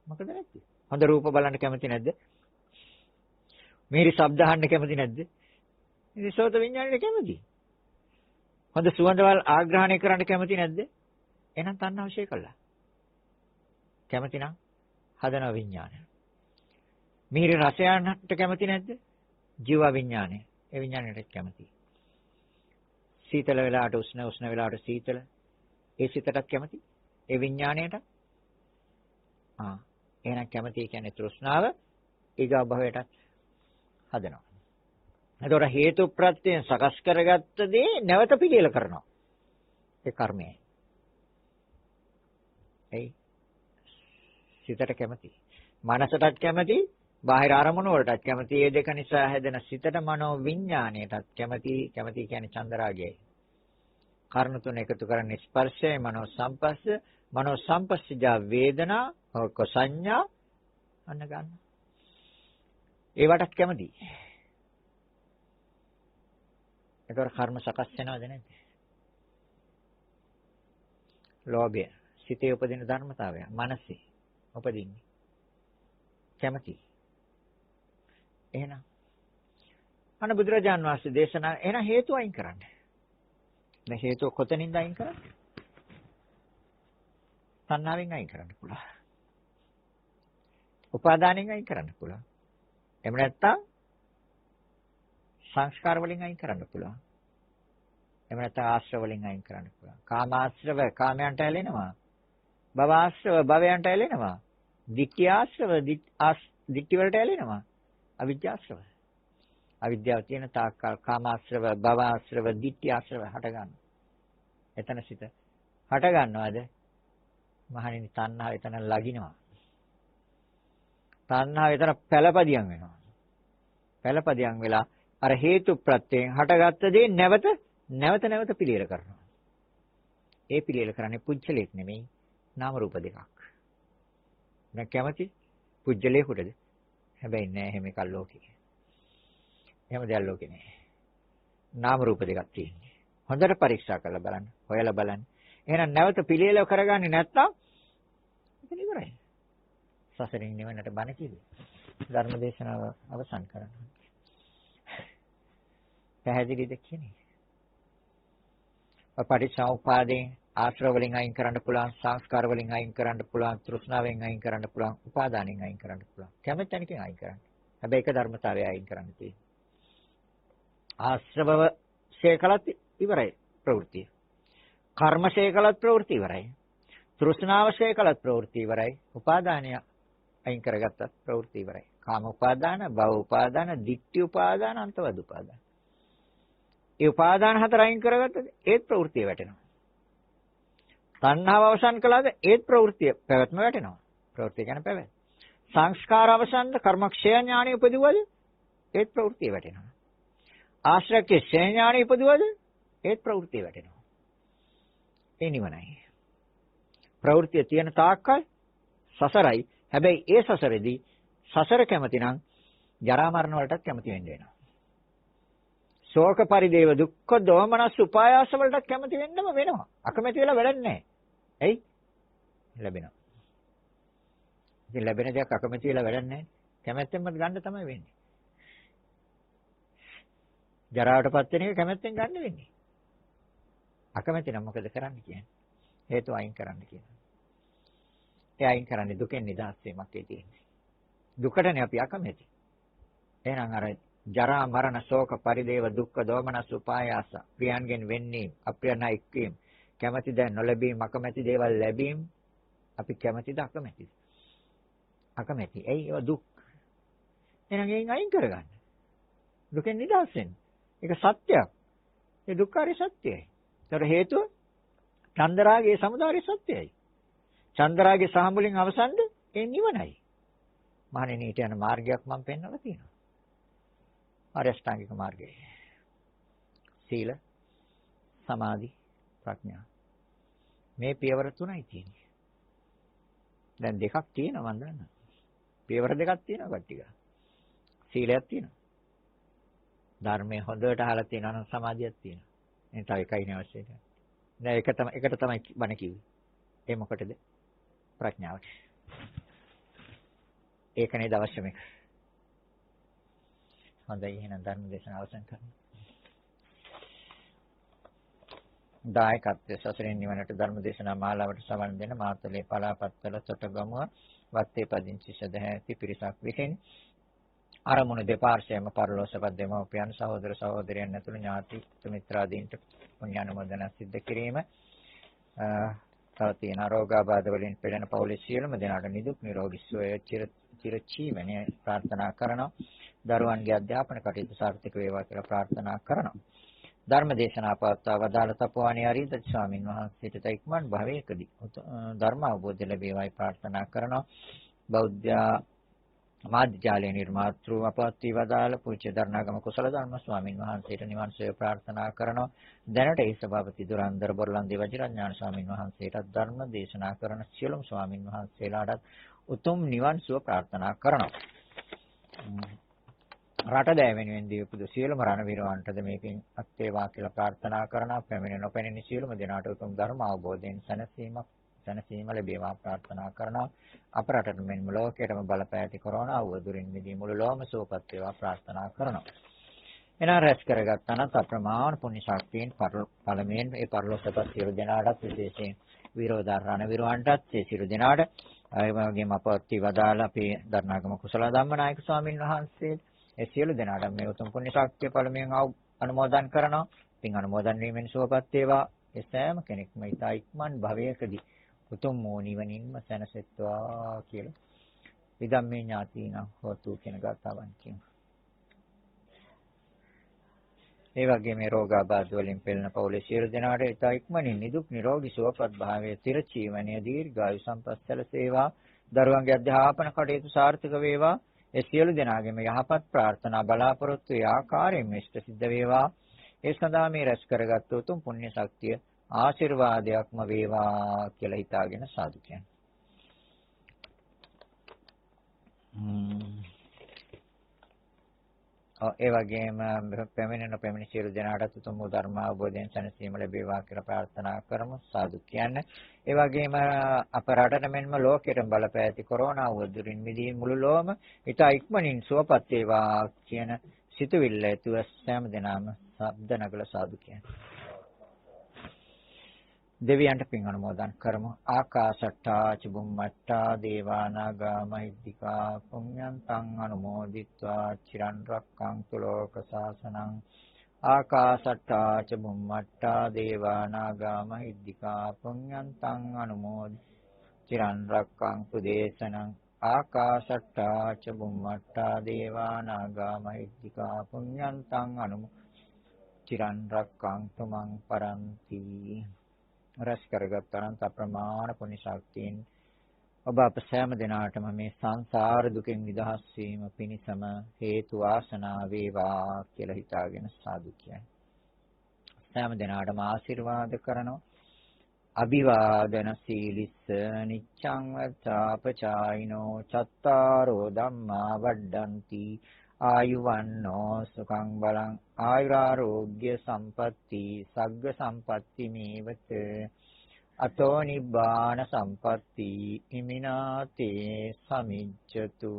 මොකද නැත්තේ? හොඳ රූප බලන්න කැමති නැද්ද? මිහිරි ශබ්ද අහන්න කැමති නැද්ද? ඉතින් සෝත විඥාණයට කැමති. හොඳ සුවඳවල් ආග්‍රහණය කරන්න කැමති නැද්ද? එහෙනම් තණ්හාව ශේ කළා. කැමති නම් හදන විඥානය. මිහිරි රසයන්ට කැමති නැද්ද? ජීව විඥානය. ඒ විඥානයට කැමති. සීතල වෙලාවට උෂ්ණ වෙලාවට සීතල. ඒ සිතටත් කැමති. ඒ විඥාණයට එහෙනම් කැමති කියන්නේ තෘෂ්ණාව ඊගා භවයට හදනවා. එතකොට හේතු ප්‍රත්‍යයෙන් සකස් කරගත්ත දේ නැවත පිළියෙල කරනවා. ඒ කර්මයයි. එයි සිතට කැමති. මනසටත් කැමති. බාහිර අරමුණු වලටත් කැමති. මේ දෙක නිසා හැදෙන සිතට මනෝ විඥාණයටත් කැමති. කැමති කියන්නේ චන්දරාගයයි. කර්ණ තුන එකතු කරන්නේ ස්පර්ශය, මනෝ සංපස්ස, මනෝ සංපස්සජා වේදනා, සංඥා අන්න ගන්න. ඒවටත් කැමති. ඒතර කර්ම සකස් වෙනවද නැද්ද? ලෝභය, සිතේ උපදින ධර්මතාවය, මනසේ උපදින්නේ. කැමති. එහෙනම් අන්න බුදුරජාන් වහන්සේ දේශනා එහෙනම් හේතු අයින් කරන්න. දැන් හේතුව කොතනින්ද අයින් කරන්නේ? තණ්හාවෙන් අයින් කරන්න පුළුවන්. උපාදානෙන් අයින් කරන්න පුළුවන්. එහෙම නැත්නම් සංස්කාර වලින් අයින් කරන්න පුළුවන්. එහෙම නැත්නම් ආශ්‍රව වලින් අයින් කරන්න පුළුවන්. කාමාශ්‍රව කාමයන්ට ඇලෙනවා. භවආශ්‍රව භවයන්ට ඇලෙනවා. ditthියාශ්‍රව ditthි වලට ඇලෙනවා. අවිද්‍යාශ්‍රව. අවිද්‍යාව තියෙන තාක්කල් කාමාශ්‍රව භවආශ්‍රව ditthියාශ්‍රව හට ගන්නවා. එතන සිට හට ගන්නවද? මහණෙනි තණ්හාව එතන ලගිනවා. තණ්හාව එතන පළපදියම් වෙනවා. පළපදියම් වෙලා අර හේතු ප්‍රත්‍යයෙන් හටගත්ත දේ නැවත පිළියෙල කරනවා. ඒ පිළියෙල කරන්නේ පුජ්‍යලයක් නෙමෙයි නාම රූප දෙකක්. දැන් කැමති පුජ්‍යලයකටද? හැබැයි නෑ එහෙම එකක් ලෝකේ. එහෙම දෙයක් ලෝකේ නෑ. නාම රූප දෙකක් තියෙන්නේ. හොඳට පරීක්ෂා කරලා බලන්න, හොයලා බලන්න. එහෙනම් නැවත පිළියෙල කරගන්නේ නැත්නම් ඉතින් ඉවරයි. සසරින් නිවනට බණ කිව්වේ. ධර්ම දේශනාව අවසන් කරන්න. පැහැදිලිද කියන්නේ? පටිච්චසමුප්පාදයෙන් ආශ්‍රව වලින් අයින් කරන්න පුළුවන්, සංස්කාර වලින් අයින් කරන්න පුළුවන්, තෘෂ්ණාවෙන් අයින් කරන්න පුළුවන්, උපාදානෙන් අයින් කරන්න පුළුවන්. කැමැත්තෙන් අයින් කරන්න. හැබැයි ඒක ධර්මතාවය අයින් කරන්න තියෙන්නේ. ආශ්‍රව ශේකලත් ඉවරයි ප්‍රවෘත්තිය. කර්ම ශේකලත් ප්‍රවෘත්ති ඉවරයි. තෘෂ්ණාව ශේකලත් ප්‍රවෘත්ති ඉවරයි. උපාදානය අයින් කරගත්තත් ප්‍රවෘත්ති ඉවරයි. කාම උපාදාන, භව උපාදාන, ditthi උපාදාන, අන්තවද උපාදාන. ඒ උපාදාන හතර අයින් කරගත්තද ඒත් ප්‍රවෘත්තිය වැටෙනවා. තණ්හාව අවසන් කළාද ඒත් ප්‍රවෘත්තිය පැවැත්ම වැටෙනවා. ප්‍රවෘත්තිය කියන්නේ පැවැත්ම. සංස්කාර අවසන්ද කර්මක්ෂය ඥානෙ උපදිවද ඒත් ප්‍රවෘත්තිය වැටෙනවා. ආශ්‍රයක්ෂය ඥානෙ උපදිවද ඒත් ප්‍රවෘත්තිය වැටෙනවා. ඒ නිවනයි. ප්‍රවෘත්තිය තියෙන තාක්කල් සසරයි. හැබැයි ඒ සසරේදී සසර කැමති නම් ජරා මරණ වලටත් කැමති වෙන්න වෙනවා. ශෝක පරිදේව දුක්ඛ දෝමනස් උපායාස වලට කැමති වෙන්නම වෙනවා. අකමැති වෙලා වැඩක් නැහැ. එයි ලැබෙනවා. ඉතින් ලැබෙන දෙයක් අකමැති වෙලා වැඩක් නැහැ. කැමැත්තෙන්ම ගන්න තමයි වෙන්නේ. ජරාවටපත් වෙන එක කැමැත්තෙන් ගන්න වෙන්නේ. අකමැති නම් මොකද කරන්න කියන්නේ? හේතු අයින් කරන්න කියනවා. ඒ අයින් කරන්නේ දුකෙන් නිදහස් වීමක් තියෙන්නේ. දුකටනේ අපි අකමැති. එහෙනම් අර ජරා මරණ ශෝක පරිදේව දුක්ඛ දෝමනස් උපායාස ප්‍රියන්ගෙන් වෙන්නේ අප්‍රියන එක්වීම කැමැති දැන් නොලැබීම අකමැති දේවල් ලැබීම අපි කැමැතිද අකමැතිද? අකමැති. එයි ඒවා දුක්. එහෙනම් එයින් අයින් කරගන්න. දුකෙන් නිදහස් වෙන්න. ඒක සත්‍යයක්. ඒ දුක්ඛාරය සත්‍යයි. ඒතර හේතුව චන්දරාගයේ සමුදාය සත්‍යයි. චන්දරාගයේ සහමුලින් අවසන්ද ඒ නිවනයි. මහණෙනි ඊට යන මාර්ගයක් මම පෙන්වලා තියෙනවා. අරියෂ්ඨාංගික මාර්ගය. සීල, සමාධි, ප්‍රඥා. මේ පියවර තුනයි තියෙන්නේ. දැන් දෙකක් තියෙනවා මම දන්නවා. පියවර දෙකක් තියෙනවා කට්ටිය. සීලයක් තියෙනවා. ධර්මයේ හොඳට අහලා තියෙනවා නම් සමාධියක් තියෙනවා. එතන තව එකයි නේ අවශ්‍ය වෙන්නේ. දැන් එකට තමයි බණ කිව්වේ. ඒ මොකටද? ප්‍රඥාවට. ඒක නේද අවශ්‍යම එක. හොඳයි එහෙනම් ධර්ම දේශනාව අවසන් කරමු. දායකත්වයේ සසරින් නිවනට ධර්ම දේශනා මාලාවට සවන් දෙන මාතලේ පලාපත්තල තොටගමුව වත්තේ පදිංචි සදහැති පිරිසක් විසින් අරමුණු දෙපාර්ශ්වයම පරලෝසපත් දෙමව්පියන් සහෝදර සහෝදරයන් ඇතුළු ඥාති මිත්‍රාදීන්ට පුණ්‍යානුමෝදනා සිද්ධ කිරීම තව තියෙන රෝගාබාධ වලින් පෙළෙන පවුලේ සියලුම දෙනාට නිදුක් නිරෝගී සුවය චිරජීවනයේ ප්‍රාර්ථනා කරනවා. දරුවන්ගේ අධ්‍යාපන කටයුතු සාර්ථක වේවා කියලා ප්‍රාර්ථනා කරනවා. ධර්ම දේශනා පවත්වා වදාළ තපෝවණේ අරියද ස්වාමින් වහන්සේට ඉක්මන් භවයකදී ධර්ම අවබෝධ ලැබේවායි ප්‍රාර්ථනා කරනවා. බෞද්ධ මාධ්‍යාලේ නිර්මාතෘ අපවත් වදාළ පූජ්‍ය දරණාගම කුසල ධර්ම ස්වාමින් වහන්සේට නිවන් සුවය ප්‍රාර්ථනා කරනවා. දැනට ඒ සභාපති දුරන්දර බොරලන්දේ වජිරඥාන ස්වාමින් වහන්සේට ධර්ම දේශනා කරන සියලුම ස්වාමින් වහන්සේලාට උතුම් නිවන් සුව ප්‍රාර්ථනා කරනවා. රට දෑවෙනුවෙන් දීපු සියලුම රණවිරවන්ටද මේකෙන් අත්වේවා කියලා ප්‍රාර්ථනා කරනවා. පැමිණ නොපැමිණි සියලුම දෙනාට උතුම් ධර්ම අවබෝධයෙන් සැනසීම ලැබේවා ප්‍රාර්ථනා කරනවා. අප රටට මෙන්ම ලෝකයටම බලපෑති කොරෝනා වදුරින් මිදී මුළු ලෝකම සුවපත් වේවා ප්‍රාර්ථනා කරනවා. එනා රැස් කරගත් අනත් අප්‍රමාණ පුණ්‍ය ශක්තියෙන් පළමුවෙන් මේ පරලෝකසපත් සියලු දෙනාටත් විශේෂයෙන් විරෝධාරණ විරවන්ටත් ඒ සියලු දෙනාට ඒ වගේම අපවත් වදාළ අපේ දරණාගම කුසල ධම්මනායක ස්වාමින් වහන්සේ ඒ සියලු දෙනාට මේ උතුම් පුණ්‍ය ශක්තිය පළමුවෙන් අනුමෝදන් කරනවා. ඉතින් අනුමෝදන් වීමෙන් සුවපත් වේවා. ඒ සෑම කෙනෙක්ම ඊට ඉක්මන් භවයකදී උතුම් නිවනින්ම සැනසෙත්වා කියලා විදම්මේ ඥාතින හොතු කියන ගාථාවන් කියමු. ඒ වගේ මේ රෝගාබාධ වලින් පෙළෙන පවුලේ සියලු දෙනාට ඊට ඉක්මනින් නිදුක් නිරෝගී සුවපත් භාවයේ චිරජීවනයේ දීර්ඝායු සම්පත් සැලසේවා. දරුවන්ගේ අධ්‍යාපන කටයුතු සාර්ථක වේවා. ඒ සියලු දෙනාගේම යහපත් ප්‍රාර්ථනා බලාපොරොත්තු ඒ ආකාරයෙන්ම ඉෂ්ට සිද්ධ වේවා. ඒ සඳහා මේ රැස් කරගත් උතුම් පුණ්‍ය ශක්තිය ආශිර්වාදයක්ම වේවා කියලා හිතාගෙන සාදු කියන්නේ. ඒ වගේම පැමිණෙන සියලු දෙනාට උතුම් ධර්ම අවබෝධයෙන් සැනසීම ලැබේවා කියලා ප්‍රාර්ථනා කරමු. සාදු කියන්නේ. ඒ වගේම අප රටට මෙන්ම ලෝකෙටම බලපෑති කොරෝනා වදුරින් මිදී මුළු ලෝකම ඊට ඉක්මනින් සුවපත් වේවා කියන සිතුවිල්ල ඇතුව සෑම දෙනාම ශබ්ද නගල සාදු කියන්නේ. දෙවියන්ට පින් අනුමෝදන් කරමු. ආකාශට්ටා චුම්මට්ටා දේවා නාග මහිද්దికා පුඤ්ඤන්තං අනුමෝදිත්වා චිරන් රක්ඛන්තු ලෝක සාසනං. ආකාශට්ටා චුම්මට්ටා දේවා නාග මහිද්దికා පුඤ්ඤන්තං අනුමෝදිත්වා චිරන් රක්ඛන්තු දේශනං. ආකාශට්ටා චුම්මට්ටා දේවා නාග මහිද්దికා පුඤ්ඤන්තං අනුමෝදිත්වා චිරන් රක්ඛන්තු මං පරන්ති. රැස් කරගත් අනන්ත අප්‍රමාණ පුණ්‍ය ශක්තියෙන් ඔබ අප සෑම දිනාටම මේ සංසාර දුකෙන් නිදහස් වීම පිණිසම හේතු වාසනා වේවා කියලා හිතාගෙන සාදු කියන්නේ. සෑම දිනාටම ආශිර්වාද කරනවා. අභිවාදන සීලිස්ස නිච්ඡං වත්තාපචායිනෝ චත්තාරෝ ධම්මා වඩ්ඩಂತಿ ආයුවන්නෝ සුඛං බලං ආයුරාෝග්‍ය සම්පatti සග්ග සම්පatti මේවත අතෝ නිබ්බාන සම්පatti ඉමිනාතේ සමිච්ඡතු.